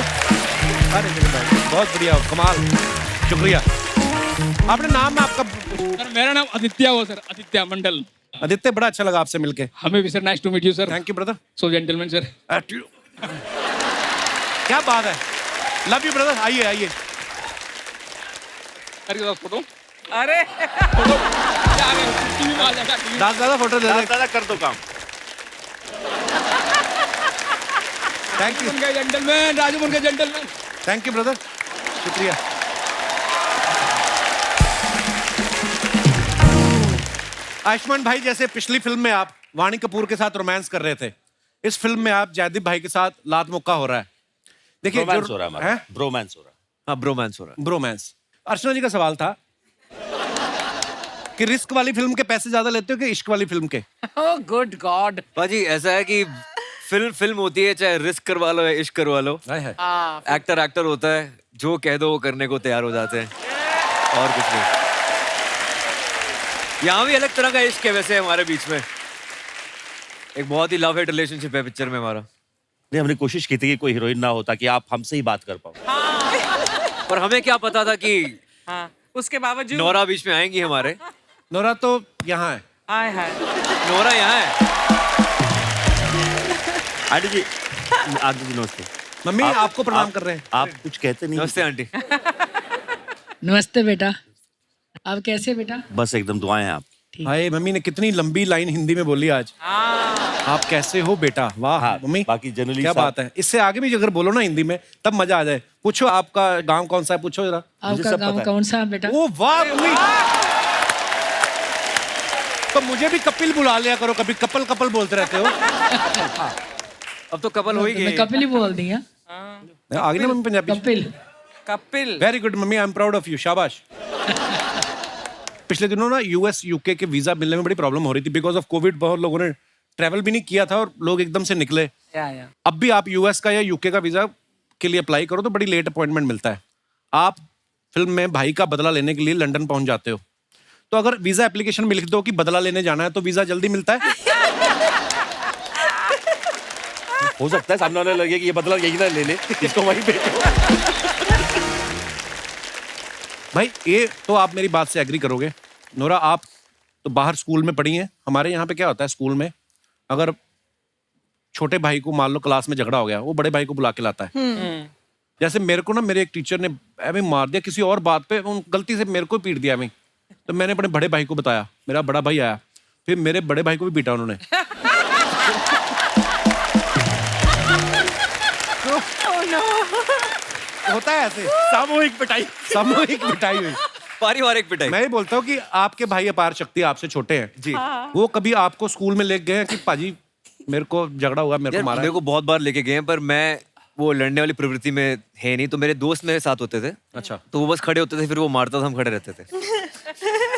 अरे मेरे भाई बहुत बढ़िया, कमाल, शुक्रिया। आपने नाम है आपका? सर मेरा नाम आदित्य हो सर, आदित्य मंडल। आदित्य, बड़ा अच्छा लगा आपसे मिलके। हमें भी sir, nice to meet you sir. Thank you brother. So gentleman sir. क्या बात है, लव यू ब्रदर। आइए आइए। सर के साथ फोटो अरे फोटो क्या आ गया, टीवी में आ जाएगा, टीवी में। दादा फोटो दे दे। दादा कर दो काम। थैंक यू, बन गए जेंटलमैन, राजू बन गए जेंटलमैन। थैंक यू ब्रदर, शुक्रिया। आयुष्मान भाई, जैसे पिछली फिल्म में आप वाणी कपूर के साथ रोमांस कर रहे थे, इस फिल्म में आप जयदीप भाई के साथ लात मुक्का हो रहा है। देखिए ब्रोमांस हो रहा है हमारा, ब्रोमांस हो रहा है। हाँ ब्रोमांस हो रहा है। ब्रोमांस। अर्चना जी का सवाल था कि रिस्क वाली फिल्म के पैसे ज्यादा लेते हो कि इश्क वाली फिल्म के? Oh good God. बाजी ऐसा है कि फिल्म होती है, चाहे रिस्क करवा लो या इश्क करवा लो, हाँ एक्टर होता है, जो कह दो वो करने को तैयार हो जाते हैं, और कुछ नहीं। यहाँ भी अलग तरह का इश्क है वैसे हमारे बीच में, एक बहुत ही लव हेट रिलेशनशिप है पिक्चर में हमारा। नहीं, हमने कोशिश की थी कि कोई हीरोइन ना होता कि आप हमसे ही बात कर पाओ। पर हमें क्या पता था कि हाँ, उसके बावजूद नोरा बीच में आएंगी हमारे। नोरा तो यहाँ है। हाय हाय। नोरा यहाँ है। आंटी जी, आंटी जी नमस्ते। मम्मी आपको प्रणाम कर रहे हैं। आप कुछ कहते नहीं। नमस्ते आंटी। नमस्ते बेटा, आप कैसे बेटा? बस एकदम दुआएं हैं आपकी। हाय, मम्मी ने कितनी लंबी लाइन हिंदी में बोली आज। आप कैसे हो बेटा? वाह हाँ, मम्मी, बाकी जनरली क्या बात है। इससे आगे भी अगर बोलो ना हिंदी में, तब मजा आ जाए। पूछो आपका गांव कौन सा है, पूछो जरा। आपका सब गांव पता है। कौन सा है बेटा? ओ वाह मम्मी, तो मुझे भी कपिल बुला लिया करो कभी, कपल कपल बोलते रहते हो। अब तो कपल हो ही मैं गए। कपिल ही बोल दी। आगे ना mummy Punjabi. Kapil. Kapil. Very good mummy, I am proud of you, शाबाश। पिछले दिनों ना यूएस यूके के वीजा मिलने में बड़ी प्रॉब्लम हो रही थी बिकॉज ऑफ कोविड। बहुत लोगों ने ट्रैवल भी नहीं किया था और लोग एकदम से निकले। या अब भी आप यूएस का या यूके का वीजा के लिए अप्लाई करो तो बड़ी लेट अपॉइंटमेंट मिलता है। आप फिल्म में भाई का बदला लेने के लिए लंदन पहुंच जाते हो, तो अगर वीजा एप्लीकेशन में लिख दो कि बदला लेने जाना है तो वीजा जल्दी मिलता है। हो सकता है सामने वाले लगे कि ये बदला यही ना ले ले, इसको वहीं भेजो। भाई ये तो आप मेरी बात से एग्री करोगे। नोरा आप तो बाहर स्कूल में पढ़ी हैं, हमारे यहाँ पे क्या होता है स्कूल में, अगर छोटे भाई को मान लो क्लास में झगड़ा हो गया, वो बड़े भाई को बुला के लाता है। जैसे मेरे को ना मेरे एक टीचर ने ऐਵੇਂ मार दिया किसी और बात पे, गलती से मेरे को पीट दिया मैं, तो मैंने अपने बड़े भाई को बताया, मेरा बड़ा भाई आया, फिर मेरे बड़े भाई को भी पीटा उन्होंने। होता है ऐसे सामूहिक पिटाई। सामूहिक पिटाई हुई। पारिवारिक पिटाई। मैं ही बोलता हूँ कि आपके भाई अपार शक्ति आपसे छोटे हैं जी। वो कभी आपको स्कूल में लेके गए हैं कि पाजी मेरे को झगड़ा हुआ, मेरे यार को मारा मेरे है? को बहुत बार लेके गए हैं, पर मैं वो लड़ने वाली प्रवृत्ति में है नहीं, तो मेरे दोस्त मेरे साथ होते थे। अच्छा तो वो बस खड़े होते थे, फिर वो मारता था, हम खड़े रहते थे।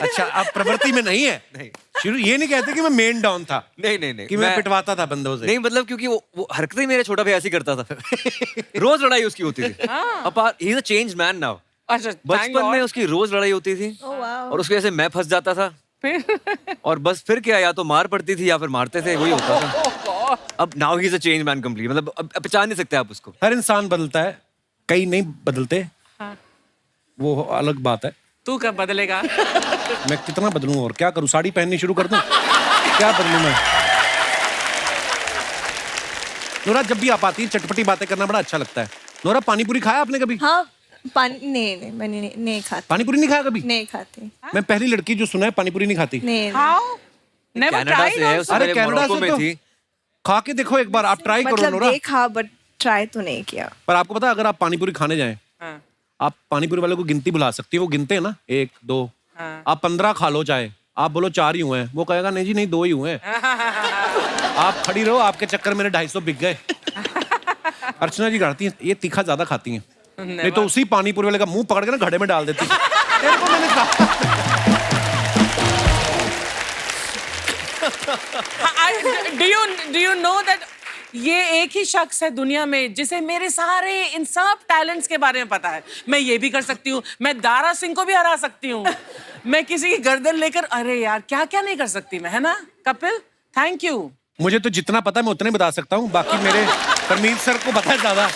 अच्छा आप प्रवृत्ति में नहीं है। नहीं शुरू ये नहीं कहते कि मैं मेन डाउन था नहीं नहीं नहीं कि मैं पिटवाता था बंदों से। नहीं, मतलब क्योंकि वो हरकतें ही मेरा छोटा भाई ऐसी करता था। रोज लड़ाई उसकी होती थी। अब he is a change man now. अच्छा बचपन में उसकी रोज लड़ाई होती थी और उसके ऐसे मैं फंस जाता था और बस फिर क्या, या तो मार पड़ती थी या फिर मारते थे, वही होता था। अब now he is a change man complete, मतलब अब पहचान नहीं सकते आप उसको। हर इंसान बदलता है, कई नहीं बदलते। वो अलग बात है। तू कब बदलेगा? मैं कितना बदलूं और क्या करूं, साड़ी पहननी शुरू कर दूं? क्या बदलूं मैं? नोरा जब भी आप आती है चटपटी बातें करना बड़ा अच्छा लगता है। नोरा पानी पूरी खाया आपने कभी? हाँ पानी नहीं मैंने नहीं खाती। पानी पूरी नहीं खाया कभी? नहीं खाती। मैं पहली लड़की जो सुना है पानी पूरी नहीं खाती। नहीं हाउ नेवर कनाडा से है, उससे अरे पहले कनाडा मोरक्को से में तो थी। खा के देखो एक बार, आप ट्राई करो मतलब नोरा। देखा बट ट्राई तो नहीं किया। पर आपको पता है अगर आप पानी पूरी खाने जाएं, आप पानी पूरी वाले को गिनती बुला सकती है, वो गिनते हैं ना 1 2, आप 15 खा लो चाहे, आप बोलो 4 ही हुए हैं, वो कहेगा नहीं जी नहीं 2 ही हुए हैं। आप खड़ी रहो, आपके चक्कर मेरे 250 बिक गए। अर्चना जी करती हैं ये तीखा ज्यादा खाती हैं, नहीं तो उसी पानी पूरी वाले का मुंह पकड़ के ना घड़े में डाल देती। तेरे को मैंने कहा डू यू नो दैट ये एक ही शख्स है दुनिया में जिसे मेरे सारे इन सब टैलेंट्स के बारे में पता है। मैं ये भी कर सकती हूँ, मैं दारा सिंह को भी हरा सकती हूँ, मैं किसी की गर्दन लेकर, अरे यार क्या क्या नहीं कर सकती मैं, है ना कपिल? Thank you. मुझे तो जितना पता है मैं उतना ही बता सकता हूँ, बाकी मेरे परमीत सर को पता है ज्यादा।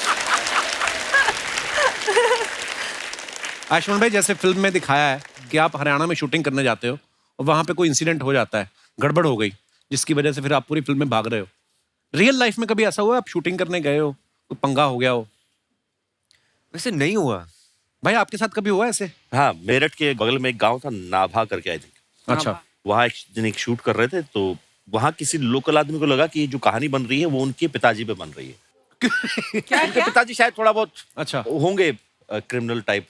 आयुष्मान भाई जैसे फिल्म में दिखाया है कि आप हरियाणा में शूटिंग करने जाते हो और वहां पे कोई इंसिडेंट हो जाता है, गड़बड़ हो गई, जिसकी वजह से फिर आप पूरी फिल्म में भाग रहे हो। रियल लाइफ में कभी ऐसा हुआ आप शूटिंग करने गए हो, कोई पंगा हो गया हो? वैसे नहीं हुआ भाई आपके साथ कभी हुआ ऐसे? हाँ, मेरठ के बगल में एक गांव था नाभा करके, आई थिंक। अच्छा वहाँ एक दिन एक शूट कर रहे थे, तो वहाँ किसी लोकल आदमी को लगा कि ये जो कहानी बन रही है वो उनके पिताजी पे बन रही है। क्या उनके पिताजी शायद थोड़ा बहुत अच्छा होंगे क्रिमिनल टाइप।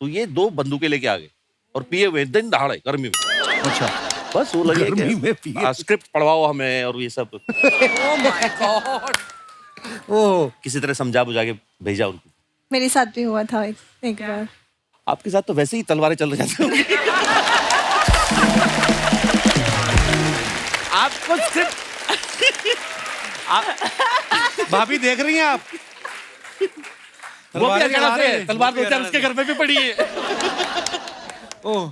तो ये 2 बंदूकें लेके आ गए और पिए हुए दिन दहाड़े गर्मी में। अच्छा बस वो लगे गर्मी में कि पिए। स्क्रिप्ट पढ़वाओ हमें और ये सब। Oh my God. ओह किसी तरह समझा बुझा के भेजा उनको। मेरे साथ भी हुआ था एक बार। आपके साथ तो वैसे ही तलवारें चल रही हैं। आपको स्क्रिप्ट भाभी देख रही हैं आप? वो भी तलवारें हरियाणा चला से रहे है, हैं। तलवार दो चार उसके घर में भी पड़ी है। ओह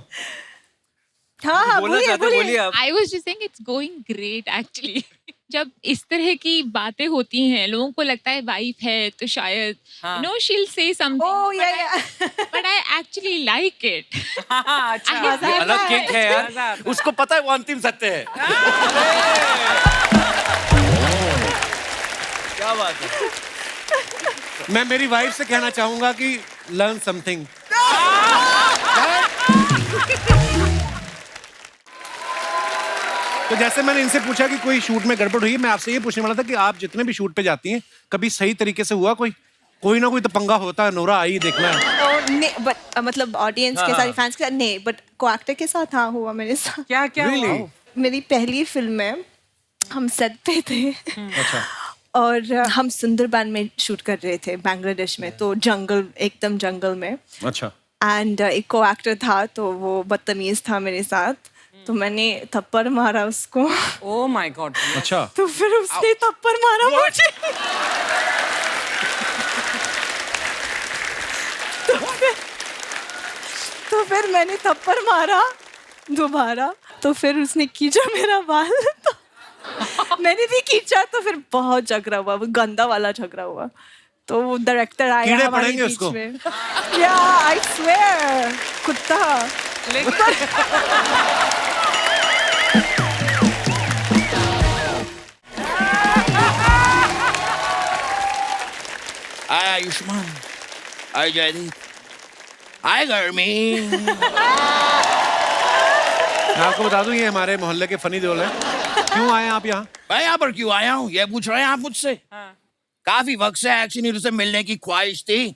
हाँ हाँ बोलना बोलिए चाहते बोलिए। बोलिए आप। I was just saying it's going great actually. जब इस तरह की बातें होती हैं लोगों को लगता है वाइफ है तो शायद you know she'll say something Oh yeah. but I actually like it. अच्छा अलग किक है यार। मजा आता है। उसको पता है वो अंतिम सत्य है। क्या बात है। मैं मेरी वाइफ से कहना चाहूंगा कि लर्न समथिंग। तो जैसे मैंने इनसे पूछा कि कोई शूट में गड़बड़ हुई है, मैं आपसे ये पूछने वाला था कि आप जितने भी शूट पे जाती हैं कभी सही तरीके से हुआ कोई ना कोई तो पंगा होता है। नोरा आई देखना है। तो नहीं बट मतलब ऑडियंस के साथ फैंस के साथ नहीं, बट को एक्टर के साथ हाँ हुआ मेरे साथ। क्या क्या Really? मेरी पहली फिल्म में हम सेट पे थे अच्छा और हम सुंदरबन में शूट कर रहे थे बांग्लादेश में, तो जंगल एकदम जंगल में। अच्छा एंड एक को एक्टर था तो वो बदतमीज था मेरे साथ, तो मैंने थप्पड़ मारा उसको। Oh my God. अच्छा तो फिर उसने थप्पड़ मारा मुझे। तो फिर मैंने थप्पड़ मारा दोबारा। तो फिर उसने खींचा मेरा बाल, तो मैंने भी खींचा, तो फिर बहुत झगड़ा हुआ, वो गंदा वाला झगड़ा हुआ। तो वो डायरेक्टर आया कीड़े हमारे पड़ेंगे बीच उसको। में। या आई स्वेयर, कुत्ता। हाय आयुष्मान, हाय जयदीप, हाय गर्मी। मैं आपको बता दूं ये हमारे मोहल्ले के फनी देओल हैं। क्यों आए आप यहाँ? मैं यहाँ पर क्यों आया हूँ ये पूछ रहे हैं आप मुझसे? काफी वक्त से एक्शन हीरो से मिलने की ख्वाहिश थी,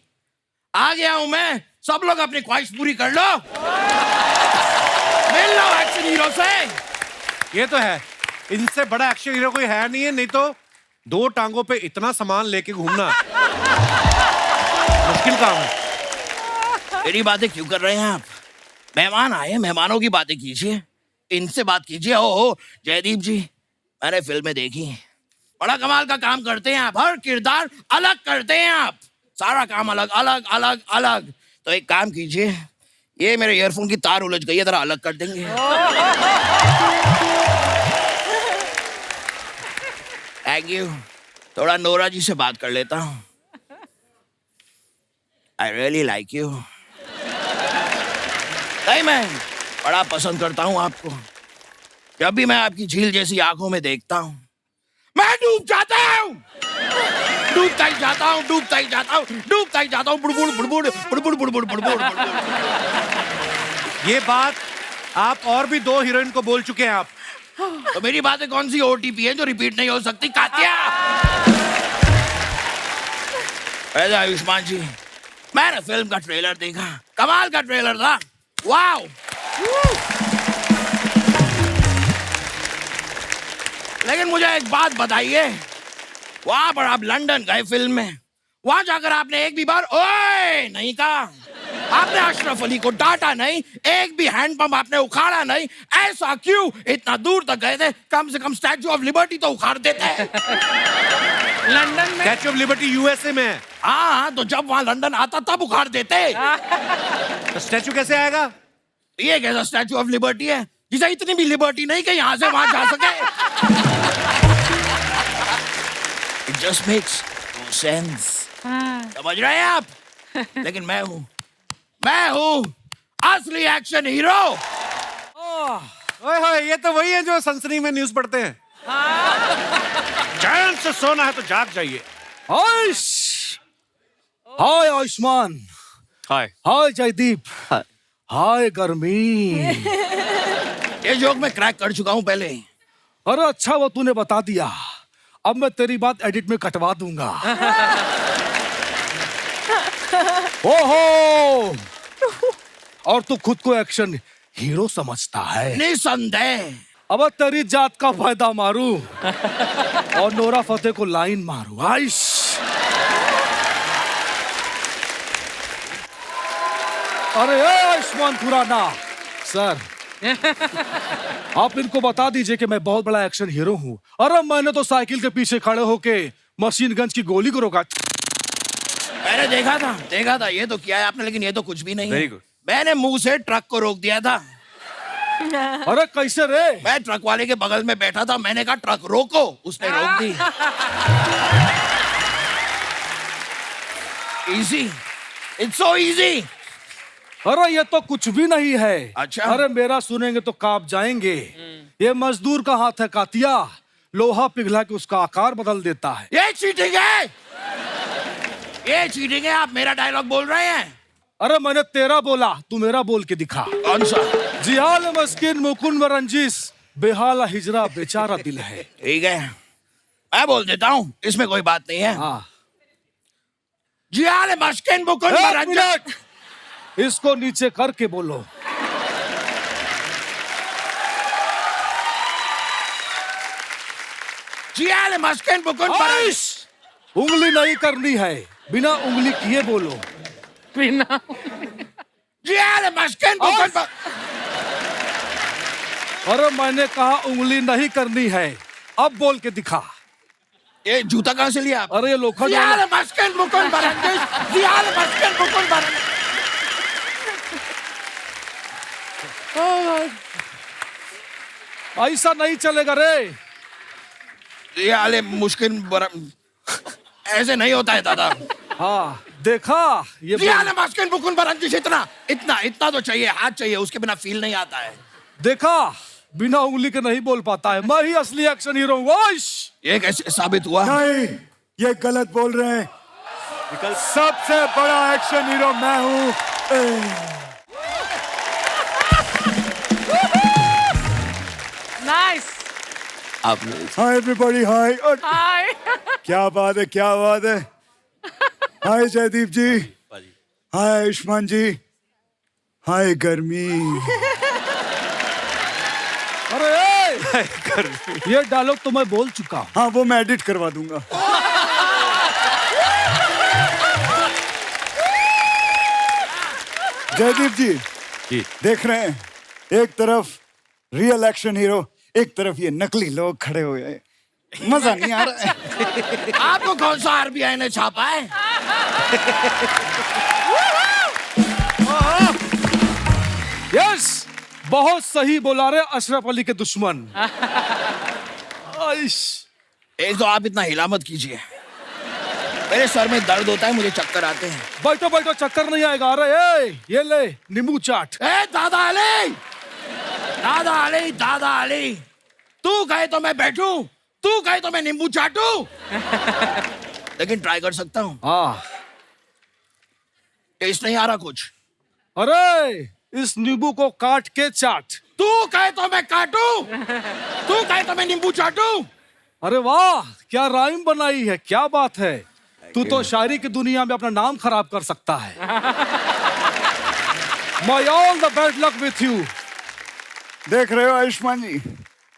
आ गया हूँ मैं। सब लोग अपनी ख्वाहिश पूरी कर लो, मिल लो एक्शन हीरो से। ये तो है, इनसे बड़ा एक्शन हीरो कोई है नहीं है, नहीं तो 2 टांगों पे इतना सामान लेके घूमना मुश्किल काम है। मेरी बातें क्यों कर रहे हैं आप? मेहमान आए, मेहमानों की बातें कीजिए, इनसे बात कीजिए। ओ जयदीप जी, मैंने फिल्में देखी, बड़ा कमाल का काम करते हैं आप, हर किरदार अलग करते हैं आप, सारा काम अलग अलग अलग अलग। तो एक काम कीजिए, ये मेरे ईयरफोन की तार उलझ गई है, जरा अलग कर देंगे? Thank you. थोड़ा नोरा जी से बात कर लेता हूँ। I really like you. नहीं, मैं बड़ा पसंद करता हूँ आपको। जब भी मैं आपकी झील जैसी आंखों में देखता हूँ, मैं डूब जाता हूँ, डूबता ही जाता हूँ, डूबता ही जाता हूँ, डूबता ही जाता हूँ। बुड़बुड़ बुड़बुड़ बुड़बुड़ बुड़बुड़ बुड़बुड़। ये बात आप और भी 2 हीरोइन को बोल चुके हैं आप। तो मेरी बातें कौन सी ओटीपी है जो रिपीट नहीं हो सकती? कात्या। ऐसा आयुष्मान जी, मैंने फिल्म का ट्रेलर देखा, कमाल का ट्रेलर था, वाओ। लेकिन मुझे एक बात बताइए, वहां पर आप लंदन गए फिल्म में, वहां जाकर आपने एक भी बार ओए नहीं कहा, आपने अशरफ अली को डांटा नहीं, एक भी हैंडपंप आपने उखाड़ा नहीं। ऐसा क्यों? इतना दूर तक गए थे, कम से कम स्टैचू ऑफ लिबर्टी तो उखाड़ देते। लंदन में स्टैच्यू ऑफ लिबर्टी यूएसए में है। हाँ, तो जब वहां लंदन आता तब उखाड़ देते। तो स्टैच्यू कैसे आएगा? ये कैसा स्टैचू ऑफ लिबर्टी है जिसे इतनी भी लिबर्टी नहीं कि यहाँ से वहां जा सके? It just makes no sense. समझ रहे हैं आप? लेकिन मैं हूँ असली एक्शन हीरो। ओए होए, ये तो वही है जो सनसनी में न्यूज पढ़ते हैं। चैन से सोना है तो जाग जाइए। हाय आयुष्मान, हाय हाय जयदीप, हाय गर्मी। ये जोक मैं क्रैक कर चुका हूँ पहले। अरे अच्छा वो तूने बता दिया, अब मैं तेरी बात एडिट में कटवा दूंगा। ओहो, और तू खुद को एक्शन हीरो समझता है? निसंदेह। अब तेरी जात का फायदा मारू और नोरा फतेह को लाइन मारू। आइश, अरे ए आयुष्मान खुराना सर, आप इनको बता दीजिए कि मैं बहुत बड़ा एक्शन हीरो हूँ। अरे मैंने तो साइकिल के पीछे खड़े होके मशीन गन्स की गोली को रोका। मैंने देखा था, ये तो किया है आपने, लेकिन ये तो कुछ भी नहीं है। Very good. मैंने मुंह से ट्रक को रोक दिया था। अरे कैसे रे? मैं ट्रक वाले के बगल में बैठा था, मैंने कहा ट्रक रोको, उसने रोक दी। Easy, it's so easy. अरे ये तो कुछ भी नहीं है। अच्छा? अरे मेरा सुनेंगे तो कांप जाएंगे। ये मजदूर का हाथ है कातिया, लोहा पिघला के उसका आकार बदल देता है। ये चीटिंग है, ये चीटिंग है। आप मेरा डायलॉग बोल रहे हैं। अरे मैंने तेरा बोला, तू मेरा बोल के दिखा। कौन सा? जिहाल मस्किन मुकुन में रंजिश, बेहाला हिजरा बेचारा दिल है। ठीक है, मैं बोल देता हूँ, इसमें कोई बात नहीं है। हाँ, जियाल मस्किन मुकुन एक मरंजिश। मिनट, इसको नीचे करके बोलो। जियाल मस्किन मुकुन मरंजिश। उंगली नहीं करनी है, बिना उंगली किए बोलो। बिना जियाल मस्किन मुकुन अरे मैंने कहा उंगली नहीं करनी है, अब बोल के दिखा। ये जूता कहाँ से लिया आप? अरे ये लोखंड वाला- जियाल मस्किन मुकुन मरंजिश, जियाल मस्किन मुकुन मरंजिश। ऐसा नहीं चलेगा रे। ये आले मुश्किल ऐसे नहीं होता है दादा। हाँ देखा ये ये आले मुश्किल बुकुन बरंजिश इतना इतना इतना तो चाहिए, हाथ चाहिए, उसके बिना फील नहीं आता है। देखा बिना उंगली के नहीं बोल पाता है, मैं ही असली एक्शन हीरो हूँ। ये कैसे साबित हुआ? नहीं, ये गलत बोल रहे हैं। सबसे बड़ा एक्शन हीरो मैं हूँ। नाइस। हाय एवरीबॉडी, हाय। और हाय। क्या बात है, क्या बात है। हाय जयदीप जी, हाय आयुष्मान जी, हाय गर्मी। अरे ये डायलॉग तो मैं बोल चुका हूँ। हाँ वो मैं एडिट करवा दूंगा। जयदीप जी देख रहे हैं, एक तरफ रियल एक्शन हीरो, एक तरफ ये नकली लोग खड़े हुए हैं, मजा नहीं आ रहा है। आपको कौन सा आरबीआई ने छापा है? यस, बहुत सही बोला रे अशरफ अली के दुश्मन। एक तो आप इतना हिला मत कीजिए, मेरे सर में दर्द होता है, मुझे चक्कर आते हैं। बैठो बैठो, चक्कर नहीं आएगा। अरे ये ले नींबू चाट। दादा अली, दादा अली, दादा अली, तू कहे तो मैं बैठूं, तू कहे तो मैं नींबू चाटूं। लेकिन ट्राई कर सकता हूँ। हाँ टेस्ट नहीं आ रहा कुछ। अरे इस नींबू को काट के चाट। तू कहे तो मैं काटूं, तू कहे तो मैं नींबू चाटूं। अरे वाह, क्या राइम बनाई है, क्या बात है। तू तो शायरी की दुनिया में अपना नाम खराब कर सकता है। My all the bad luck with you। देख रहे हो आयुष्मान जी,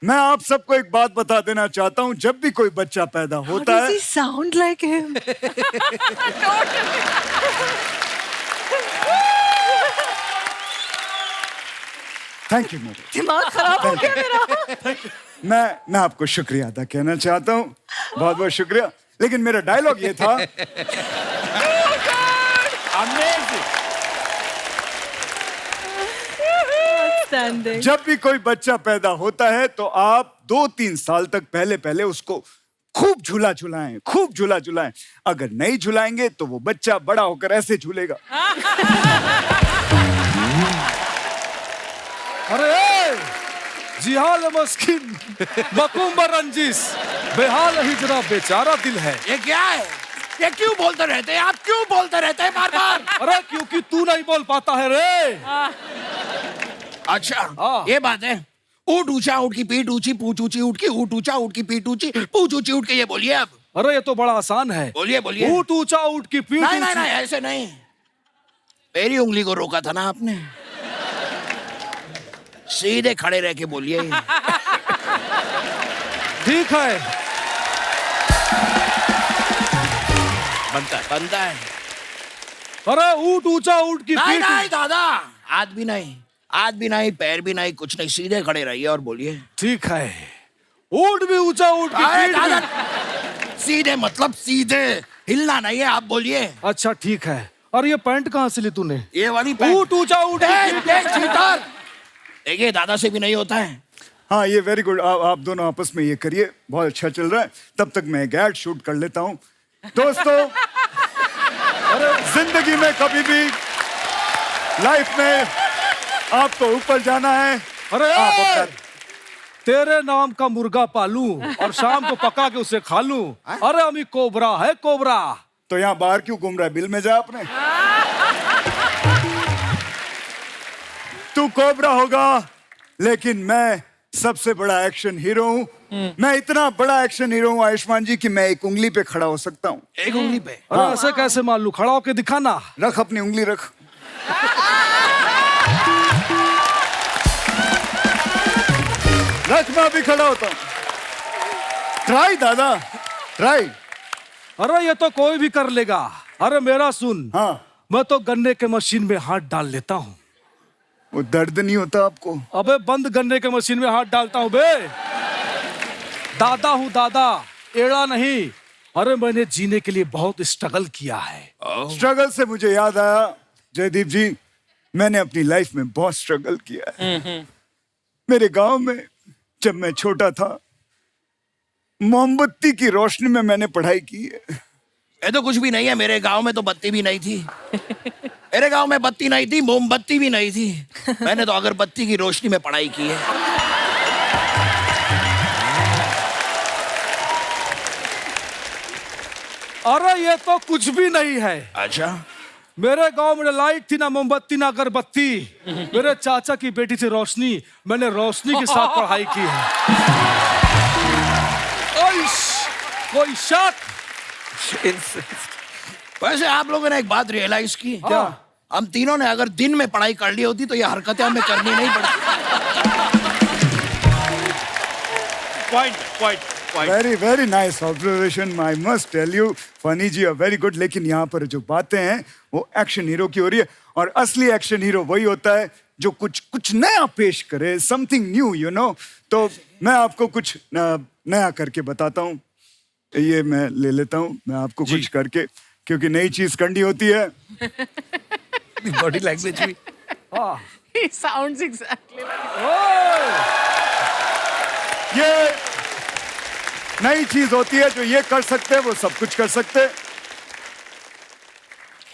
मैं आप सबको एक बात बता देना चाहता हूँ, जब भी कोई बच्चा पैदा होता है। Sound like him. Thank you मेरे, दिमाग खराब हो गया मेरा। मैं आपको शुक्रिया अदा कहना चाहता हूँ, बहुत बहुत शुक्रिया। लेकिन मेरा डायलॉग ये था। जब भी कोई बच्चा पैदा होता है तो आप 2-3 साल तक पहले उसको खूब झूला झुलाएं, खूब झूला झुलाएं। अगर नहीं झुलाएंगे तो वो बच्चा बड़ा होकर ऐसे झूलेगा। अरे जिहाल मस्किन मकुम्ब रंजिश, बेहाल हिजरा बेचारा दिल है। ये क्या है? ये क्यों बोलते रहते हैं आप, क्यों बोलते रहते हैं बार बार? अरे क्योंकि तू नहीं बोल पाता है रे। अच्छा ये बात है। ऊट ऊंचा ऊट की पीठ ऊंची, पूछ ऊंची ऊट की, ऊट ऊंचा ऊट की पीठ ऊंची, पूछ ऊंची ऊट के, ये बोलिए अब। अरे ये तो बड़ा आसान है। बोलिए बोलिए। ऊट ऊंचा ऊट की पीठ नहीं नहीं नहीं, ऐसे नहीं। मेरी उंगली को रोका था ना आपने। सीधे खड़े रह के बोलिए। ठीक है, बनता है, बनता है। अरे ऊट ऊंचा ऊट की नहीं पीठ। नहीं दादा, हाथ भी नहीं, हाथ भी नहीं, पैर भी नहीं, कुछ नहीं, सीधे खड़े रहिए और बोलिए। ठीक है, ऊट भी ऊंचा ऊट की अरे पीठ दादा, भी। सीधे मतलब सीधे, हिलना नहीं है, आप बोलिए। अच्छा ठीक है। और ये पैंट कहाँ से ली तूने? ये वाली ऊट ऊंचा ऊट की पीठ। देखिए दादा से भी नहीं होता है। हाँ ये वेरी गुड, आप दोनों आपस में ये करिए, बहुत अच्छा चल रहा है। तब तक मैं एक एड शूट कर लेता हूँ। दोस्तों, अरे जिंदगी में कभी भी लाइफ में आपको ऊपर जाना है। अरे तेरे नाम का मुर्गा पालूं और शाम को पका के उसे खा लूं। अरे अमी कोबरा है, कोबरा। तो यहाँ बाहर क्यों घूम रहा है? बिल में जा अपने। तू कोबरा होगा, लेकिन मैं सबसे बड़ा एक्शन हीरो हूँ। मैं इतना बड़ा एक्शन हीरो हूँ आयुष्मान जी कि मैं एक उंगली पे खड़ा हो सकता हूँ। एक उंगली पे? अरे ऐसे कैसे मान लूं? खड़ा होके दिखाना। रख अपनी उंगली, रख। रख, मैं अभी खड़ा होता हूँ। ट्राई दादा, ट्राई। अरे ये तो कोई भी कर लेगा। अरे मेरा सुन। हाँ मैं तो गन्ने के मशीन में हाथ डाल लेता हूँ। वो दर्द नहीं होता आपको? अबे बंद गन्ने के मशीन में हाथ डालता हूँ बे। दादा हूँ दादा, एड़ा नहीं। अरे मैंने जीने के लिए बहुत स्ट्रगल किया है। स्ट्रगल से मुझे याद आया जयदीप जी, मैंने अपनी लाइफ में बहुत स्ट्रगल किया है। मेरे गांव में जब मैं छोटा था मोमबत्ती की रोशनी में मैंने पढ़ाई की है। ये तो कुछ भी नहीं है, मेरे गांव में तो बत्ती भी नहीं थी। मेरे गांव में बत्ती नहीं थी, मोमबत्ती भी नहीं थी। मैंने तो अगरबत्ती की रोशनी में पढ़ाई की है। अरे ये तो कुछ भी नहीं है। अच्छा, मेरे गांव में लाइट थी ना मोमबत्ती ना अगरबत्ती। मेरे चाचा की बेटी थी रोशनी, मैंने रोशनी के साथ पढ़ाई की है। कोई शक? वैसे आप लोगों ने एक बात रियलाइज की क्या? हम तीनों ने अगर दिन में पढ़ाई कर ली होती तो ये हरकतें हमें करनी नहीं पड़ती। Point very very nice observation, I must tell you funny ji, very good. लेकिन यहाँ पर जो बातें हैं वो एक्शन हीरो की हो रही है, और असली एक्शन हीरो वही होता है जो कुछ नया पेश करे, समथिंग न्यू, यू नो। तो मैं आपको कुछ नया करके बताता हूँ। ये मैं ले लेता हूँ, मैं आपको कुछ करके, क्योंकि नई चीज करनी होती है। बॉडी लैंग्वेज भी। He sounds exactly like ये नई चीज होती है, जो ये कर सकते हैं वो सब कुछ कर सकते हैं।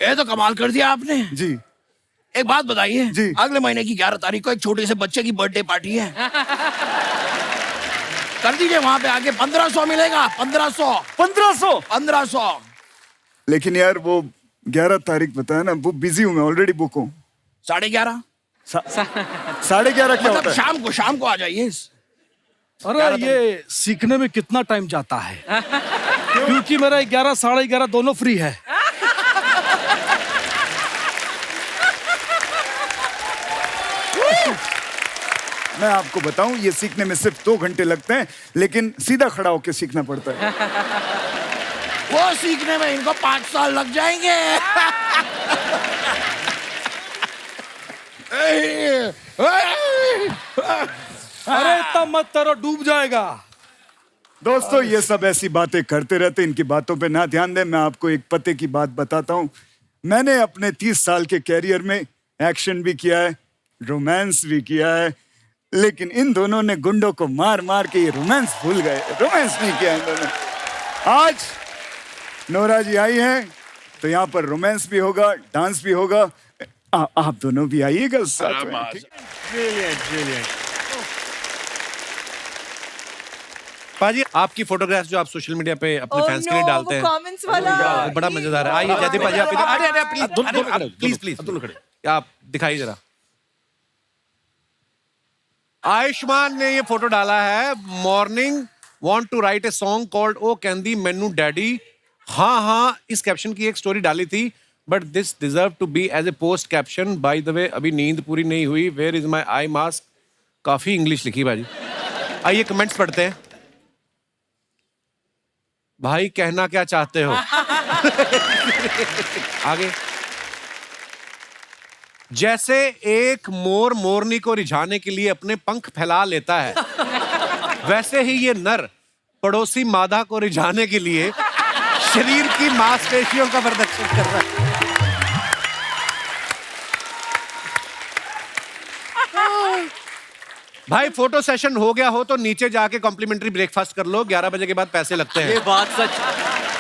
ये तो कमाल कर दिया आपने जी। एक बात बताइए जी। अगले महीने की 11 तारीख को एक छोटे से बच्चे की बर्थडे पार्टी है। कर दीजिए, वहां पे आगे 1500 मिलेगा। 1500। लेकिन यार वो 11 तारीख बताया ना, वो बिजी हूँ मैं, ऑलरेडी बुक हूँ। 11:30 11:30 क्या मतलब होता है? शाम को आ जाइए। अरे ये सीखने में कितना टाइम जाता है? क्योंकि मेरा 11 साढ़े 11 दोनों फ्री है। मैं आपको बताऊं, ये सीखने में सिर्फ 2 घंटे लगते हैं, लेकिन सीधा खड़ा होकर सीखना पड़ता है। वो सीखने में इनको 5 साल लग जाएंगे। अरे इतना मत करो, डूब जाएगा। दोस्तों ये सब ऐसी बातें करते रहते, इनकी बातों पे ना ध्यान दें। मैं आपको एक पते की बात बताता हूं। मैंने अपने 30 साल के कैरियर में एक्शन भी किया है, रोमांस भी किया है, लेकिन इन दोनों ने गुंडों को मार मार के ये रोमांस भूल गए। रोमांस नहीं किया इन दोनों। आज नोरा जी आई हैं तो यहाँ पर रोमांस भी होगा, डांस भी होगा। आप दोनों भी आइएगा साथ में, ठीक? पाजी, आपकी फोटोग्राफ्स जो आप सोशल मीडिया पे अपने फैंस के लिए डालते हैं, कमेंट्स वाला वो बड़ा मजेदार है। आइए जयदीप पाजी, आप इधर, प्लीज आप दिखाइए जरा। आयुष्मान ने ये फोटो डाला है, morning want to write a song called ओ कहंदी मैनू डैडी। हाँ, इस कैप्शन की एक स्टोरी डाली थी, but this deserve to be as a post caption. By the way अभी नींद पूरी नहीं हुई, where is my eye mask. काफी इंग्लिश लिखी भाजी। आइए कमेंट्स पढ़ते हैं। भाई कहना क्या चाहते हो? आगे। जैसे एक मोर मोरनी को रिझाने के लिए अपने पंख फैला लेता है, वैसे ही ये नर पड़ोसी मादा को रिझाने के लिए शरीर की मांसपेशियों का प्रदर्शन कर रहा है। भाई फोटो सेशन हो गया हो तो नीचे जाके कॉम्प्लीमेंट्री ब्रेकफास्ट कर लो, 11 बजे के बाद पैसे लगते हैं। ये बात सच।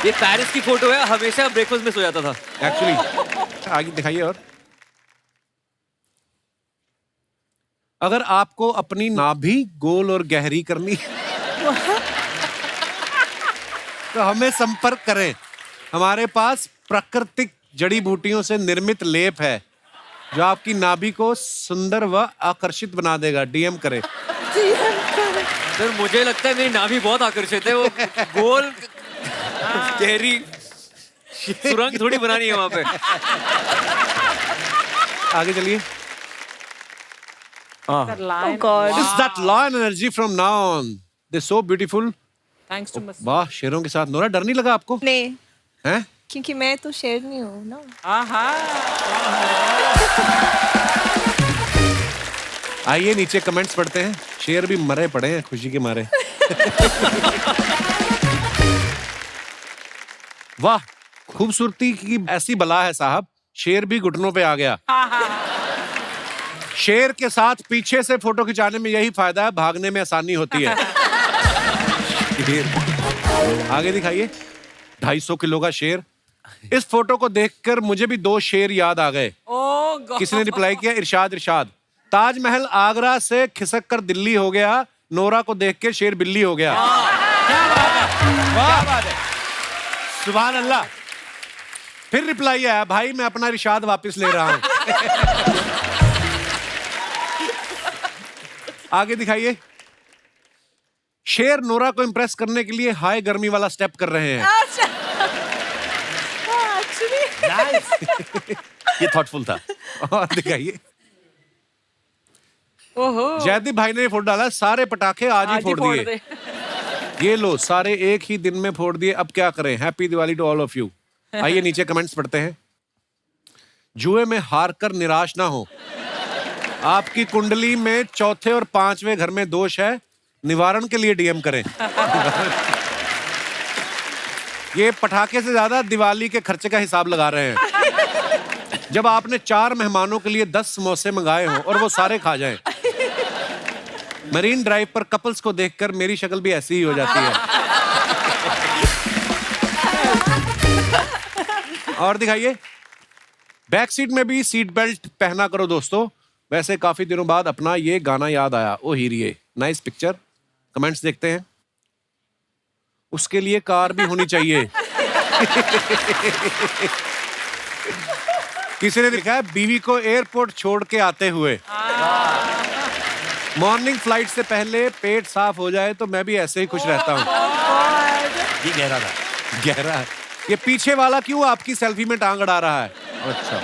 ये पेरिस की फोटो है, हमेशा ब्रेकफास्ट में सो जाता था एक्चुअली। आगे दिखाइए। और अगर आपको अपनी नाभि गोल और गहरी करनी तो हमें संपर्क करें। हमारे पास प्राकृतिक जड़ी बूटियों से निर्मित लेप है जो आपकी नाभि को सुंदर व आकर्षित बना देगा। डीएम करें। सर मुझे लगता है मेरी नाभि बहुत आकर्षित है। वो गोल गहरी सुरंग थोड़ी बनानी है वहां पे। आगे चलिए। Oh God. This is that lion energy from now on. They're so beautiful. Thanks to Miss. वाह, शेरों के साथ। नोरा, डर नहीं लगा आपको? नहीं, हैं? क्योंकि मैं तो शेरनी हूँ ना। आइए नीचे कमेंट्स पढ़ते हैं। शेर भी मरे पड़े हैं खुशी के मारे। वाह, खूबसूरती की ऐसी बला है साहब, शेर भी घुटनों पे आ गया। शेर के साथ पीछे से फोटो खिंचाने में यही फायदा है, भागने में आसानी होती है। आगे दिखाइए। 250 किलो का शेर। इस फोटो को देखकर मुझे भी 2 शेर याद आ गए। ओ गॉड। किसने रिप्लाई किया? इरशाद। ताजमहल आगरा से खिसक कर दिल्ली हो गया, नोरा को देख के शेर बिल्ली हो गया। क्या बात है। सुभान अल्लाह। फिर रिप्लाई आया, भाई मैं अपना इरशाद वापस ले रहा हूं। आगे दिखाइए। शेर नोरा को इंप्रेस करने के लिए हाई गर्मी वाला स्टेप कर रहे हैं। ये थॉटफुल था। और दिखाइए। ओहो। जयदीप भाई ने ये फोटो डाला, सारे पटाखे आज ही फोड़ दिए। ये लो, सारे एक ही दिन में फोड़ दिए, अब क्या करें। Happy Diwali to all of you. आइए नीचे कमेंट्स पढ़ते हैं। जुए में हार कर निराश ना हो। आपकी कुंडली में चौथे और 5वें घर में दोष है, निवारण के लिए डीएम करें। ये पटाखे से ज्यादा दिवाली के खर्चे का हिसाब लगा रहे हैं। जब आपने 4 मेहमानों के लिए 10 समोसे मंगाए हों और वो सारे खा जाएं। मरीन ड्राइव पर कपल्स को देखकर मेरी शक्ल भी ऐसी ही हो जाती है। और दिखाइए। बैक सीट में भी सीट बेल्ट पहना करो दोस्तों। वैसे काफी दिनों बाद अपना ये गाना याद आया, ओ हीरिये। Nice picture. कमेंट्स देखते हैं। उसके लिए कार भी होनी चाहिए। किसी ने लिखा है, बीवी को एयरपोर्ट छोड़ के आते हुए। मॉर्निंग फ्लाइट से पहले पेट साफ हो जाए तो मैं भी ऐसे ही खुश रहता हूँ। ये गहरा था। गहरा है। ये पीछे वाला क्यों आपकी सेल्फी में टांग अड़ा रहा है? अच्छा,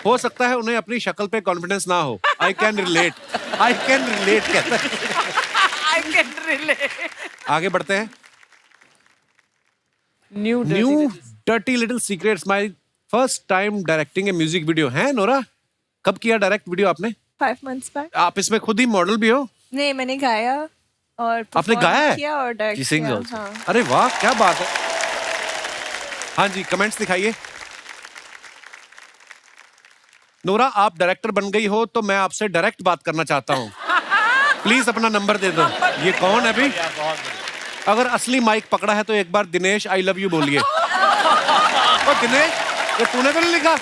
हो सकता है उन्हें अपनी शक्ल पे कॉन्फिडेंस ना हो। आई कैन रिलेट कहता है। I can relate. आगे बढ़ते हैं। New dirty little secrets, my first time directing A music video. है नोरा, कब किया डायरेक्ट वीडियो आपने? 5 months back। आप इसमें खुद ही मॉडल भी हो? नहीं, मैंने गाया और आपने perform गाया है? किया और डायरेक्ट She sings किया। also। हाँ। अरे वाह, क्या बात है। हाँ जी, कमेंट्स दिखाइए। नोरा, आप डायरेक्टर बन गई हो तो मैं आपसे डायरेक्ट बात करना चाहता हूँ। प्लीज अपना नंबर दे दो। ये कौन है अभी? अगर असली माइक पकड़ा है तो एक बार दिनेश आई लव यू बोलिए। ओ दिनेश, ये तूने तो नहीं लिखा।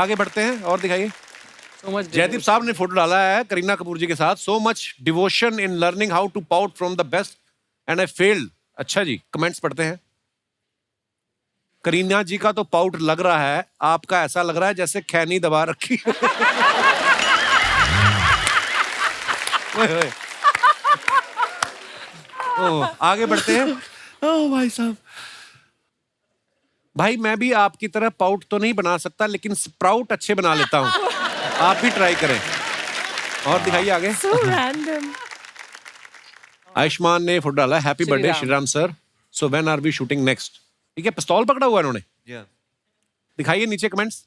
आगे बढ़ते हैं और दिखाइए। जयदीप साहब ने फोटो डाला है करीना कपूर जी के साथ। So much devotion in learning how to pout from the best and I failed. अच्छा जी, कमेंट्स पढ़ते हैं। करीना जी का तो पाउट लग रहा है, आपका ऐसा लग रहा है जैसे खैनी दबा रखी। ओए। ओह, आगे बढ़ते हैं। ओह भाई साहब। भाई मैं भी आपकी तरह पाउट तो नहीं बना सकता, लेकिन स्प्राउट अच्छे बना लेता हूँ। आप भी ट्राई करें। और दिखाइए आगे। So random। आयुष्मान ने फोटो डाला, happy birthday Shriram sir, so when are we shooting next. ठीक है, पिस्तौल पकड़ा हुआ इन्होंने। दिखाइए नीचे कमेंट्स।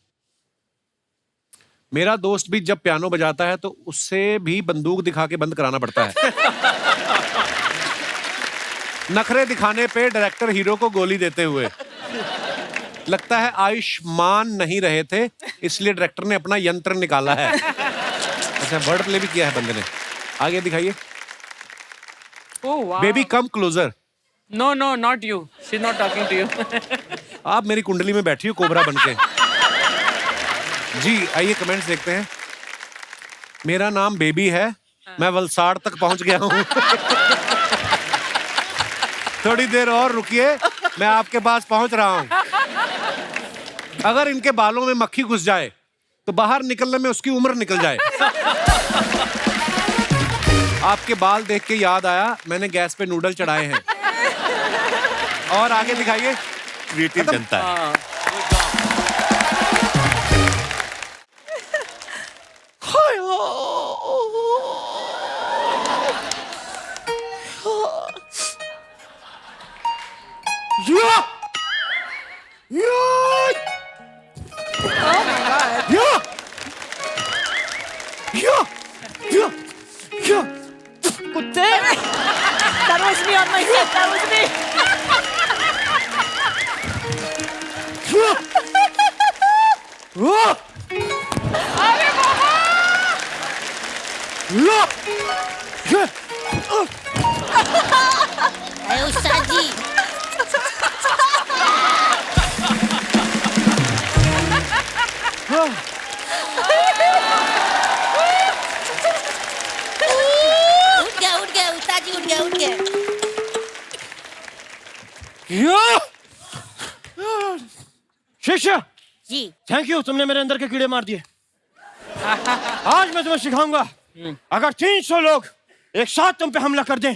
मेरा दोस्त भी जब पियानो बजाता है तो उससे भी बंदूक दिखा के बंद कराना पड़ता है। नखरे दिखाने पे डायरेक्टर हीरो को गोली देते हुए। लगता है आयुष्मान नहीं रहे थे, इसलिए डायरेक्टर ने अपना यंत्र निकाला है। अच्छा, वर्ड प्ले भी किया है बंदे ने। आगे दिखाइए। Oh wow. Baby come closer. No, no, not you. She's not talking to you. आप मेरी कुंडली में बैठी हो कोबरा बनके। जी आइए कमेंट्स देखते हैं। मेरा नाम बेबी है, मैं वलसाड़ तक पहुंच गया हूं। थोड़ी देर और रुकिए, मैं आपके पास पहुंच रहा हूं। अगर इनके बालों में मक्खी घुस जाए तो बाहर निकलने में उसकी उम्र निकल जाए। आपके बाल देख के याद आया, मैंने गैस पे नूडल चढ़ाए हैं। और आगे दिखाइए। क्रिएटिव जनता है। कुत्ते। That was me on my set. That was me. अरे शिष्य जी थैंक यू, तुमने मेरे अंदर के कीड़े मार दिए। आज मैं तुम्हें सिखाऊंगा, अगर 300 लोग एक साथ तुम पे हमला कर दें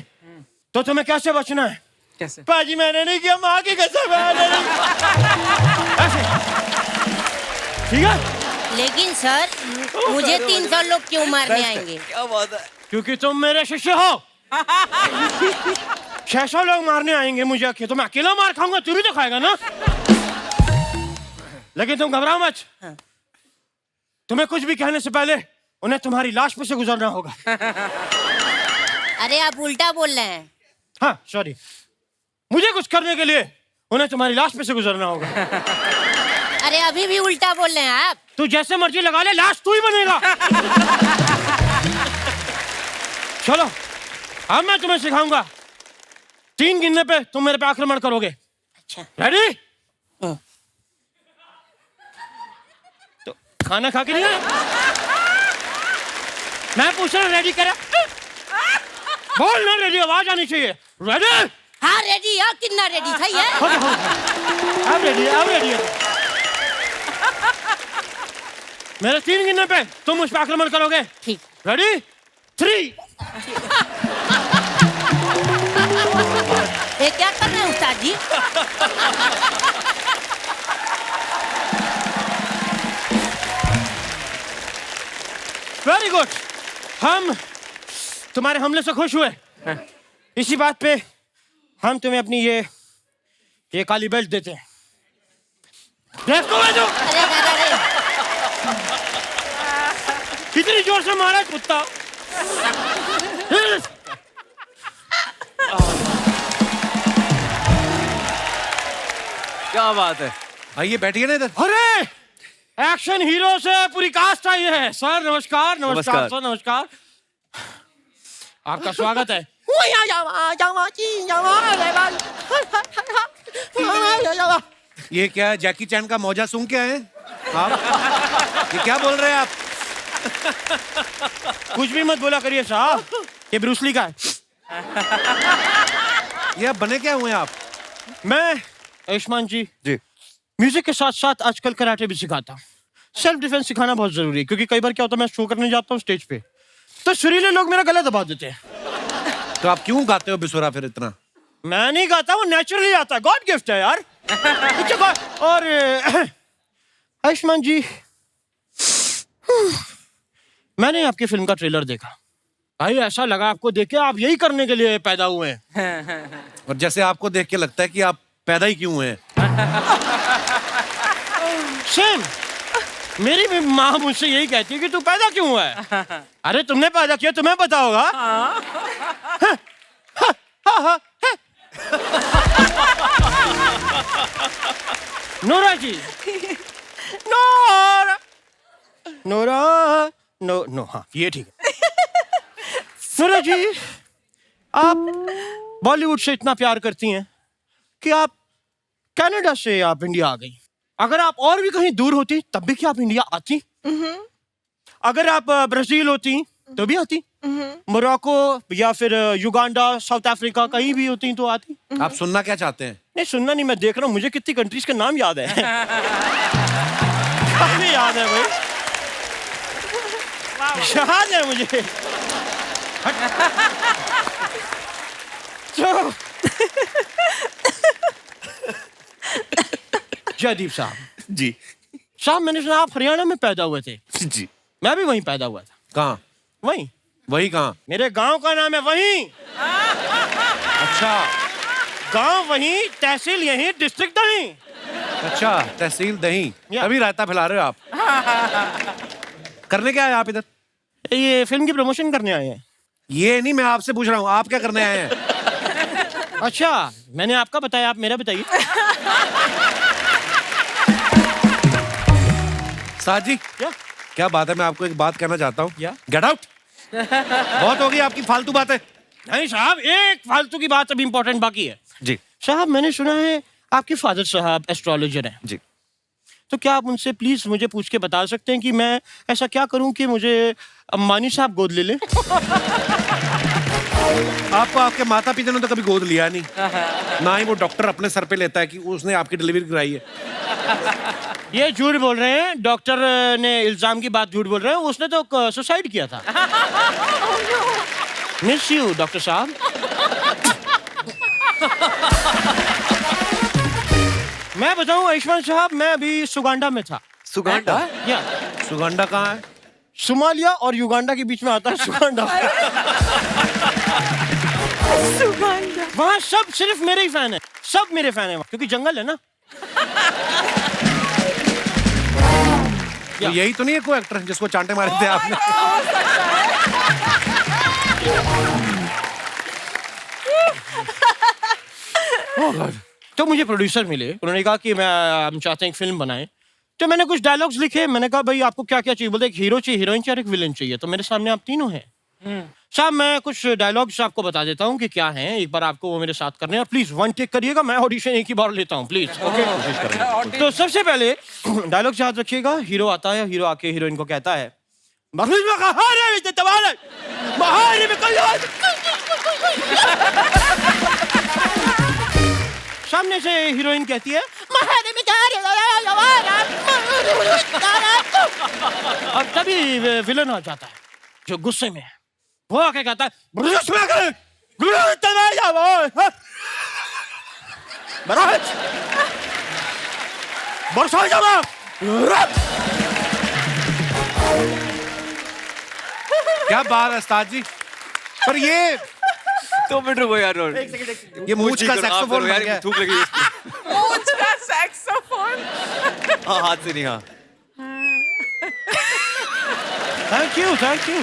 तो तुम्हें कैसे बचना है। कैसे? पाजी मैंने नहीं किया, माँ की कसम है। ऐसे ठीक है, लेकिन सर मुझे 300 लोग क्यों मारने आएंगे? क्या बात है। क्योंकि तुम मेरे शिष्य हो। 600 लोग मारने आएंगे मुझे अकेले, तो मैं अकेला मार खाऊंगा, तू भी तो खाएगा ना। लेकिन तुम घबराओ मत, तुम्हें कुछ भी कहने से पहले उन्हें तुम्हारी लाश पे से गुजरना होगा। अरे आप उल्टा बोल रहे हैं। हाँ सॉरी, मुझे कुछ करने के लिए उन्हें तुम्हारी लाश पे से गुजरना होगा। अरे अभी भी उल्टा बोल रहे हैं आप। तू जैसे मर्जी लगा ले, लाश तू ही बनेगा। चलो अब मैं तुम्हें सिखाऊंगा, 3 गिनने पे तुम मेरे पे आक्रमण करोगे। अच्छा रेडी? तो खाना खा के नहीं आए? मैं पूछ रहा हूँ रेडी करा? बोल ना रेडी, आवाज आनी चाहिए। रेडी? हाँ रेडी है, कितना रेडी सही है। अब रेडी है, अब रेडी है। मेरे 3 गिनने पे तुम उस पर आक्रमण करोगे। ठीक। रेडी? 3। ये क्या कर रहे हैं उस्ताद जी? वेरी गुड, हम तुम्हारे हमले से खुश हुए। इसी बात पे हम तुम्हें अपनी ये काली बेल्ट देते हैं। देखो मैं जो कितनी जोर से मारा कुत्ता। क्या बात है। आइए बैठिए ना इधर। अरे एक्शन हीरो से पूरी कास्ट आई है। सर नमस्कार। नमस्कार सर, नमस्कार। आपका स्वागत है। ये क्या है, जैकी चैन का मौजा सूंघ के आए हैं आप? ये क्या बोल रहे हैं आप? कुछ भी मत बोला करिए साहब, ये ब्रूसली का है। ये आप बने क्या हुए आप? मैं आयुष्मान जी म्यूजिक के साथ साथ आजकल कराटे भी सिखाता हूँ। सेल्फ डिफेंस सिखाना बहुत जरूरी है, क्योंकि कई बार क्या होता है, मैं शो करने जाता हूँ स्टेज पे, तो सुरीले लोग मेरा गला दबा देते हैं। तो आप क्यों गाते हो बिसुरा फिर इतना? मैं नहीं गाता, वो नेचुरली आता है, गॉड गिफ्ट है यार। और आयुष्मान जी, मैंने आपकी फिल्म का ट्रेलर देखा भाई, ऐसा लगा आपको देख के आप यही करने के लिए पैदा हुए हैं। और जैसे आपको देख के लगता है कि आप पैदा ही क्यों हुए हैं। सेम, मेरी भी माँ मुझसे यही कहती है कि तू पैदा क्यों हुआ है। अरे तुमने पैदा किया, तुम्हें पता होगा। नोरा जी, नोरा नोरा नो नो हाँ ये ठीक है। नोरा जी, आप बॉलीवुड से इतना प्यार करती हैं कि आप कनाडा से आप इंडिया आ गई। अगर आप और भी कहीं दूर होती तब भी क्या आप इंडिया आती? अगर आप ब्राजील होती तो भी आती, मोरक्को या फिर युगांडा, साउथ अफ्रीका कहीं भी होती तो आती। आप सुनना क्या चाहते हैं? नहीं सुनना नहीं, मैं देख रहा हूँ मुझे कितनी कंट्रीज के नाम याद है। काफी याद है भाई, याद है मुझे। तो जयदीप साहब जी साहब, मैंने सुना आप हरियाणा में पैदा हुए थे। जी मैं भी वहीं पैदा हुआ था। कहाँ? वहीं। वही कहाँ? मेरे गांव का नाम है वहीं। अच्छा, गांव वहीं, तहसील यहीं, डिस्ट्रिक्ट नहीं। अच्छा तहसील दही, तभी रायता फैला रहे हो आप। करने क्या आए आप इधर? ये फिल्म की प्रमोशन करने आए हैं। ये नहीं, मैं आपसे पूछ रहा हूँ आप क्या करने आए हैं? अच्छा, मैंने आपका बताया, आप मेरा बताइए। साथ जी क्या बात है, मैं आपको एक बात कहना चाहता हूँ। Get out. बहुत हो गई आपकी फालतू बातें। नहीं साहब, एक फालतू की बात अभी इंपॉर्टेंट बाकी है। जी साहब, मैंने सुना है आपके फादर साहब एस्ट्रोलॉजर हैं। जी, तो क्या आप उनसे प्लीज मुझे पूछ के बता सकते हैं कि मैं ऐसा क्या करूं कि मुझे अंबानी साहब गोद ले लें? आपको आपके माता पिता ने तो कभी गोद लिया नहीं, ना ही वो डॉक्टर अपने सर पे लेता है कि उसने आपकी डिलीवरी कराई है। ये झूठ बोल रहे हैं, डॉक्टर ने इल्जाम की बात झूठ बोल रहे हैं, उसने तो सुसाइड किया था। मिस यू डॉक्टर साहब। मैं बताऊं आयुष्मान साहब, मैं अभी सुगांडा में था। सुगांडा? या सुगांडा कहाँ है? सोमालिया और युगांडा के बीच में आता है सुगांडा। वहाँ सब सिर्फ मेरे ही फैन है, सब मेरे फैन है वहाँ, क्योंकि जंगल है ना। तो यही तो नहीं है कोई एक्टर जिसको चांटे मारे थे आपने? तो मुझे प्रोड्यूसर मिले, उन्होंने कहा कि हम चाहते हैं एक फिल्म बनाएं। तो मैंने कुछ डायलॉग्स लिखे, मैंने कहा भाई आपको क्या क्या चाहिए? बोलते एक हीरो चाहिए, हीरोइन चाहिए और एक विलेन चाहिए। तो मेरे सामने आप तीनों हैं साहब। मैं कुछ डायलॉग्स आपको बता देता हूँ कि क्या हैं, एक बार आपको वो मेरे साथ करने हैं और प्लीज वन टेक करिएगा, मैं ऑडिशन एक ही बार लेता हूँ प्लीज। ओके, तो सबसे पहले डायलॉग याद रखिएगा। हीरो आता है, हीरो आके हीरोइन को कहता है सामने से हीरोइन कहती है और तभी विलन आ जाता है जो गुस्से में है। वो आके कहता है क्या बात है उस्ताद जी। पर ये 2 मिनट रुको यार। ये मूंछ का सैक्सोफोन यार, बन गया। थूक लगी इसको। मूंछ का सैक्सोफोन। हाँ, हाथ से नहीं। हाँ, थैंक यू थैंक यू।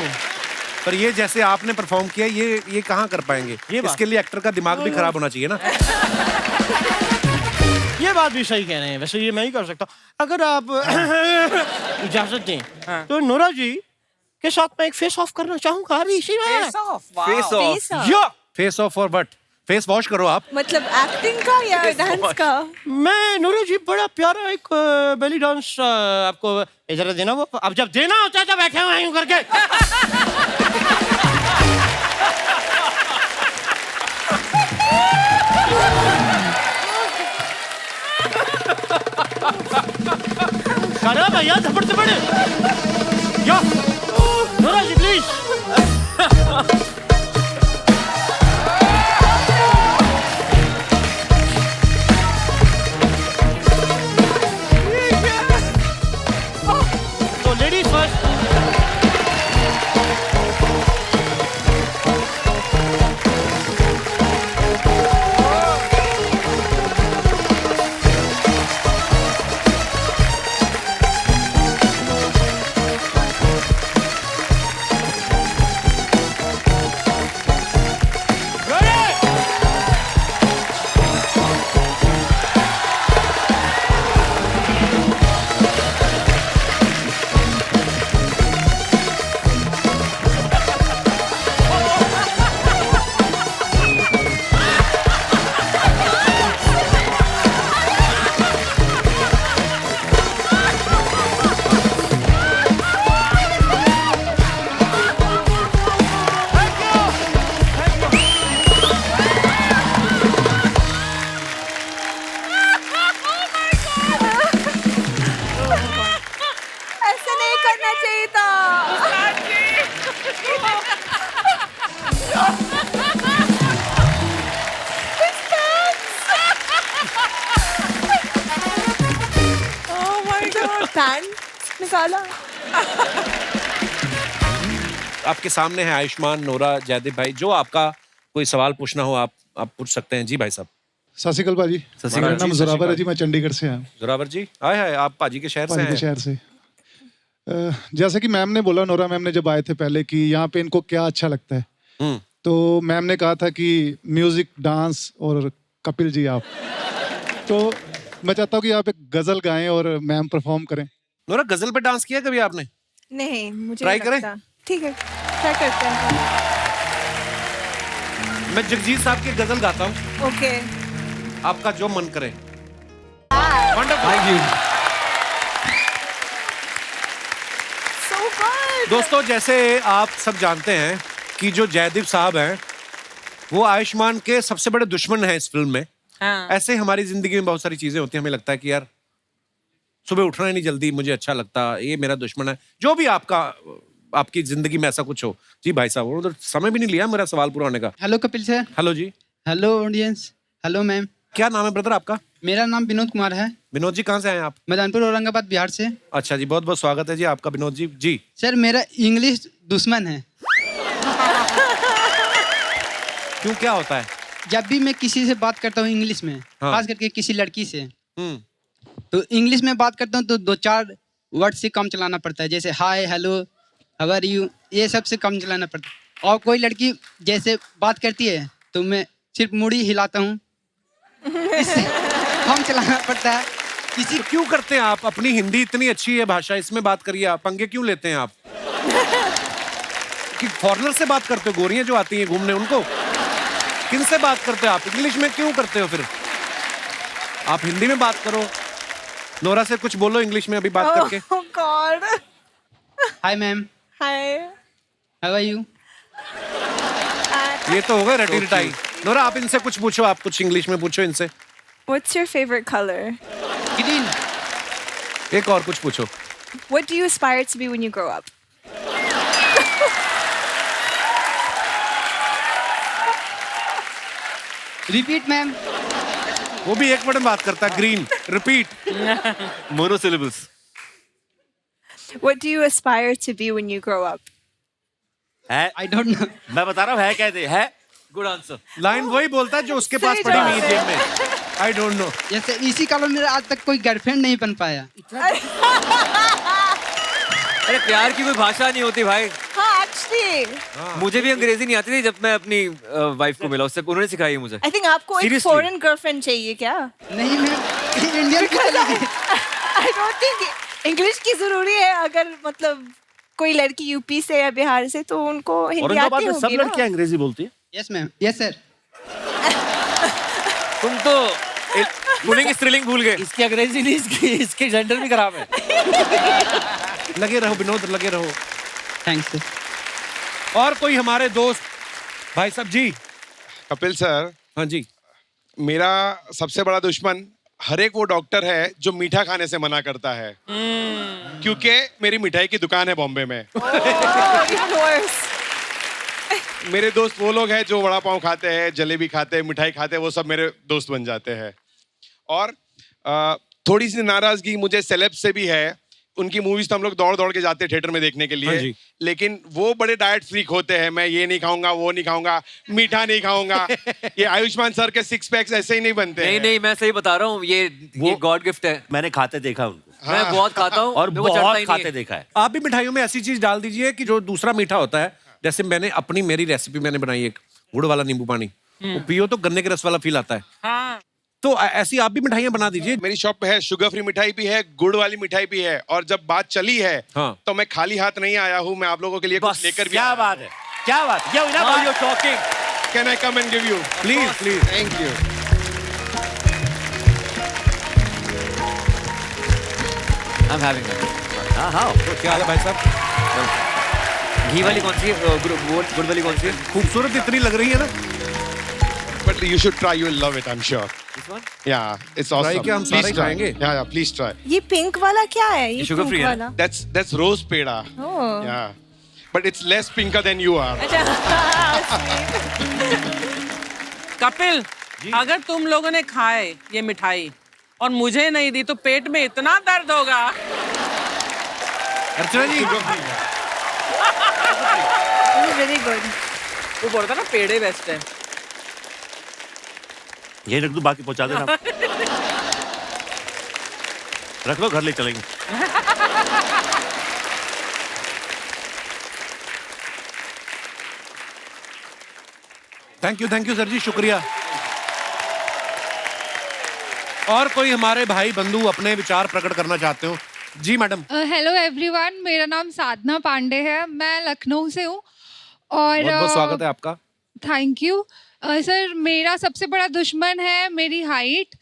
पर ये जैसे आपने परफॉर्म किया, ये कहाँ कर पाएंगे? इसके लिए एक्टर का दिमाग भी खराब होना चाहिए ना। ये बात भी सही कह रहे हैं, वैसे ये मैं ही कर सकता हूँ अगर आप इजाजत दें। तो नोरा जी के साथ मैं एक फेस ऑफ करना चाहूंगा अभी इसी में। Face of. Face of. या फेस ऑफ और व्हाट? फेस वॉश करो आप। मतलब एक्टिंग का या डांस का? मैं नोरा जी बड़ा प्यारा एक बेली डांस आपको इधर देना, वो अब जब देना होता है तो बैठे हुए हैं यूं करके। करो भैया थप्पड़ थप्पड़। या नोरा जी प्लीज। तो लेडीज फर्स्ट। ऐसे नहीं करना चाहिए था। Oh my God, पैंट निकाला। आपके सामने है आयुष्मान, नोरा, जयदीप भाई। जो आपका कोई सवाल पूछना हो आप पूछ सकते हैं। जी भाई साहब। सत श्री अकाल भाजी। मेरा नाम जोरावर है जी, मैं चंडीगढ़ से आया हूँ। जोरावर जी, आए हाय, आप पाजी के शहर से हैं? पाजी के शहर से। जैसे कि मैम ने बोला, नोरा मैम ने जब आए थे पहले कि यहाँ पे इनको क्या अच्छा लगता है, तो मैम ने कहा था कि म्यूजिक, डांस और कपिल जी आप। तो मैं चाहता हूँ कि आप एक गजल गाएं और मैम परफॉर्म करें। नोरा, गजल पे डांस किया कभी आपने? नहीं, मुझे ट्राई नहीं करें? लगता। ठीक है, ट्राई करते हैं। मैं जगजीत साहब की गजल गाता हूँ। ओके। आपका जो मन करे। Thank you. So good. दोस्तों, जैसे आप सब जानते हैं कि जो जयदीप साहब हैं वो आयुष्मान के सबसे बड़े दुश्मन है इस फिल्म में। हाँ। ऐसे हमारी जिंदगी में बहुत सारी चीजें होती हैं, हमें लगता है कि यार सुबह उठना ही नहीं जल्दी, मुझे अच्छा लगता, ये मेरा दुश्मन है। जो भी आपकी जिंदगी में ऐसा कुछ हो। जी भाई साहब, वो तो समय भी नहीं लिया मेरा सवाल पूरा होने का। Hello Kapil sir. हेलो जी। Hello audience. Hello ma'am. क्या नाम है ब्रदर आपका? मेरा नाम विनोद कुमार है। विनोद जी कहाँ से आए आप? मैदानपुर औरंगाबाद बिहार से। अच्छा जी, बहुत बहुत स्वागत है जी आपका विनोद जी। जी सर मेरा इंग्लिश दुश्मन है। क्यों, क्या होता है? जब भी मैं किसी से बात करता हूँ इंग्लिश में, हाँ। खास करके किसी लड़की से, तो इंग्लिश में बात करता हूँ तो 2-4 वर्ड से कम चलाना पड़ता है, जैसे हाय, हेलो, हाउ आर यू, ये सब से कम चलाना पड़ता है। और कोई लड़की जैसे बात करती है तो मैं सिर्फ मुड़ी हिलाता हूँ, कम चलाना पड़ता है। किसी क्यों करते हैं आप? अपनी हिंदी इतनी अच्छी है भाषा, इसमें बात करिए आप, पंगे क्यों लेते हैं आप? कि फॉरेनर से बात करते हो, गोरियां जो आती हैं घूमने, उनको? किन से बात करते हो आप? इंग्लिश में क्यों करते हो फिर? आप हिंदी में बात करो। नोरा से कुछ बोलो इंग्लिश में अभी बात करके। Oh God. Hi ma'am. Hi. How are you. ये तो हो गए रटी रटाई। नोरा आप इनसे कुछ पूछो, आप कुछ इंग्लिश में पूछो इनसे। What's your favorite color? Green. एक और कुछ पूछो। What do you aspire to be when you grow up? Repeat ma'am. वो भी एक वर्ड में बात करता है, green. Repeat. Monosyllables. What do you aspire to be when you grow up? है? I don't know. मैं बता रहा हूँ, है कहते है। Good answer. लाइन वही बोलता है जो उसके पास सही पड़ी हुई है जवाब जेब में। I don't know. जैसे इसी कारण मेरा आज तक कोई गर्लफ्रेंड नहीं बन पाया। अरे प्यार की कोई भाषा नहीं होती भाई। हाँ, actually. मुझे भी अंग्रेजी नहीं आती थी जब मैं अपनी वाइफ को मिला, उससे उन्होंने सिखाई है मुझे। I think आपको एक Seriously? foreign girlfriend चाहिए क्या? नहीं मैम, इंडियन की चलेगी। I don't think English की जरूरी है। अगर मतलब कोई लड़की यूपी से या बिहार से, तो उनको हिंदी औरंगाबाद आती में सब होगी ना? लड़कियां अंग्रेजी बोलती है। Yes ma'am. Yes sir. तुम तो पुलिंग स्त्रीलिंग भूल गए। इसकी अंग्रेजी नहीं, इसकी जेंडर भी खराब है। लगे रहो विनोद, लगे रहो। Thanks sir. और कोई हमारे दोस्त भाई साहब जी। कपिल सर। हाँ जी। मेरा सबसे बड़ा दुश्मन हर एक वो डॉक्टर है जो मीठा खाने से मना करता है, क्योंकि मेरी मिठाई की दुकान है बॉम्बे में। Even worse. मेरे दोस्त वो लोग हैं जो वड़ा पाव खाते हैं, जलेबी खाते हैं, मिठाई खाते हैं, वो सब मेरे दोस्त बन जाते हैं। और थोड़ी सी नाराजगी मुझे सेलेब से भी है। उनकी मूवीज तो हम लोग दौड़ दौड़ के जाते हैं थिएटर में देखने के हाँ लिए, जी। लेकिन वो बड़े डाइट फ्रीक होते हैं। मैं ये नहीं खाऊंगा, वो नहीं खाऊंगा, मीठा नहीं खाऊंगा। ये आयुष्मान सर के 6 पैक्स ऐसे ही नहीं बनते नहीं हैं। नहीं, मैं सही बता रहा हूँ, ये गॉड गिफ्ट है। मैंने खाते देखा उनको। मैं बहुत खाता हूँ और मेरे को चढ़ता बहुत ही नहीं खाते है। देखा है। आप भी मिठाइयों में ऐसी चीज डाल दीजिए कि जो दूसरा मीठा होता है। जैसे मेरी रेसिपी मैंने बनाई एक गुड़ वाला नींबू पानी, वो पियो तो गन्ने के रस वाला फील आता है। हाँ। तो ऐसी आप भी मिठाइयाँ बना दीजिए। मेरी शॉप पे है, शुगर फ्री मिठाई भी है, गुड़ वाली मिठाई भी है। और जब बात चली है तो मैं खाली हाथ नहीं आया हूँ, मैं आप लोगों के लिए कुछ लेकर भी क्या बात है, क्या बात, ये हुई ना बात। You're talking. Can I come and give you please please. Thank you. I'm having that. हाँ हाँ। क्या हाल है भाई साहब? घी वाली कौन सी है? गुड़ वाली कौन सी है? खूबसूरत इतनी लग रही है ना। But you should try, you will love it, I'm sure. This one? Yeah, it's awesome. Try क्या हम सारे Please try. खाएंगे? Yeah, please try. ये पिंक वाला क्या है? ये sugar free pink है ना? वाला? That's rose peda. Oh. Yeah, but it's less pinker than you are. Kapil, अगर तुम लोगों ने खाए ये मिठाई और मुझे नहीं दी तो पेट में इतना दर्द होगा। अर्चना जी Very good. वो बोलता ना पेड़े बेस्ट है। यही रख दूं, बाकी पहुंचा देना। रख लो, घर ले चलेंगे। थैंक यू सर जी, शुक्रिया। और कोई हमारे भाई बंधु अपने विचार प्रकट करना चाहते हो? जी मैडम। हेलो एवरीवन, मेरा नाम साधना पांडे है, मैं लखनऊ से हूँ। और बहुत बहुत स्वागत है आपका। Thank you sir. मेरा सबसे बड़ा दुश्मन है मेरी हाइट।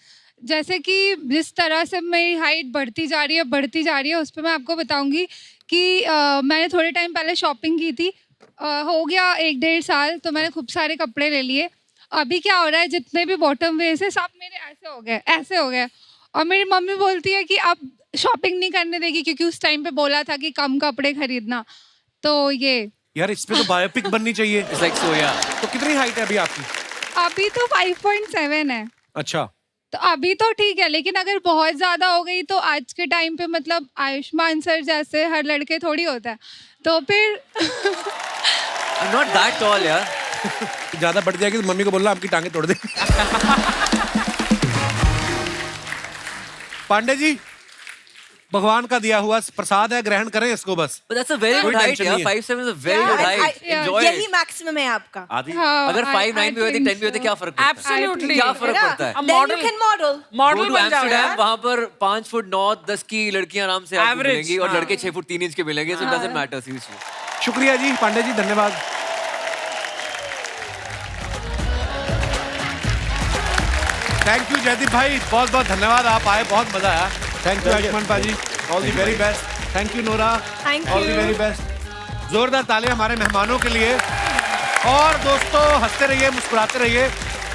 जैसे कि जिस तरह से मेरी हाइट बढ़ती जा रही है उस पर मैं आपको बताऊंगी कि मैंने थोड़े टाइम पहले शॉपिंग की थी हो गया 1-1.5 साल, तो मैंने खूब सारे कपड़े ले लिए। अभी क्या हो रहा है, जितने भी बॉटम वेयर्स है सब मेरे ऐसे हो गए। और मेरी मम्मी बोलती है कि अब शॉपिंग नहीं करने देगी, क्योंकि उस टाइम पे बोला था कि कम कपड़े खरीदना। तो ये यार इस पे तो बायोपिक बननी चाहिए। It's like soya. तो कितनी हाइट है अभी आपकी? अभी तो 5.7 है। अच्छा, तो अभी तो ठीक है, लेकिन अगर बहुत ज्यादा हो गई तो आज के टाइम पे मतलब आयुष्मान सर जैसे हर लड़के थोड़ी होता है, तो फिर I'm not that tall यार। ज्यादा बढ़ जाएगी तो मम्मी को बोलना आपकी टांगे तोड़ दे। पांडे जी, भगवान का दिया हुआ प्रसाद है, ग्रहण करें इसको बस। But that's a very good height यार। 5'7" is a very good height। Enjoy यही it। मैक्सिमम है आपका। आदि अगर 5'9" भी होती 10 भी होती क्या फर्क पड़ता है? Absolutely। क्या फर्क पड़ता है? Then you can model। Go to Amsterdam, वहाँ पर 5 फुट 9-10 की लड़कियां आराम से आपको Average, मिलेंगी और हाँ। लड़के 6 फुट 3 इंच के मिलेंगे। So it doesn't matter seriously। शुक्रिया जी पांडे जी, धन्यवाद। थैंक यू जयदीप भाई, बहुत बहुत धन्यवाद, आप आए, बहुत मजा आया। थैंक यू आयुष्मान पाजी, all the very best. Thank you Nora, all the very best. जोरदार तालियां हमारे मेहमानों के लिए। और दोस्तों हंसते रहिए, मुस्कुराते रहिए,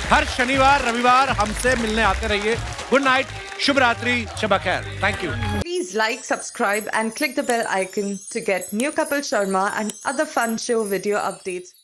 हर शनिवार रविवार हमसे मिलने आते रहिए। गुड नाइट, शुभ रात्रि, शब खैर। Thank you. Please like, subscribe and click the bell icon to get new Kapil Sharma and other fun show video updates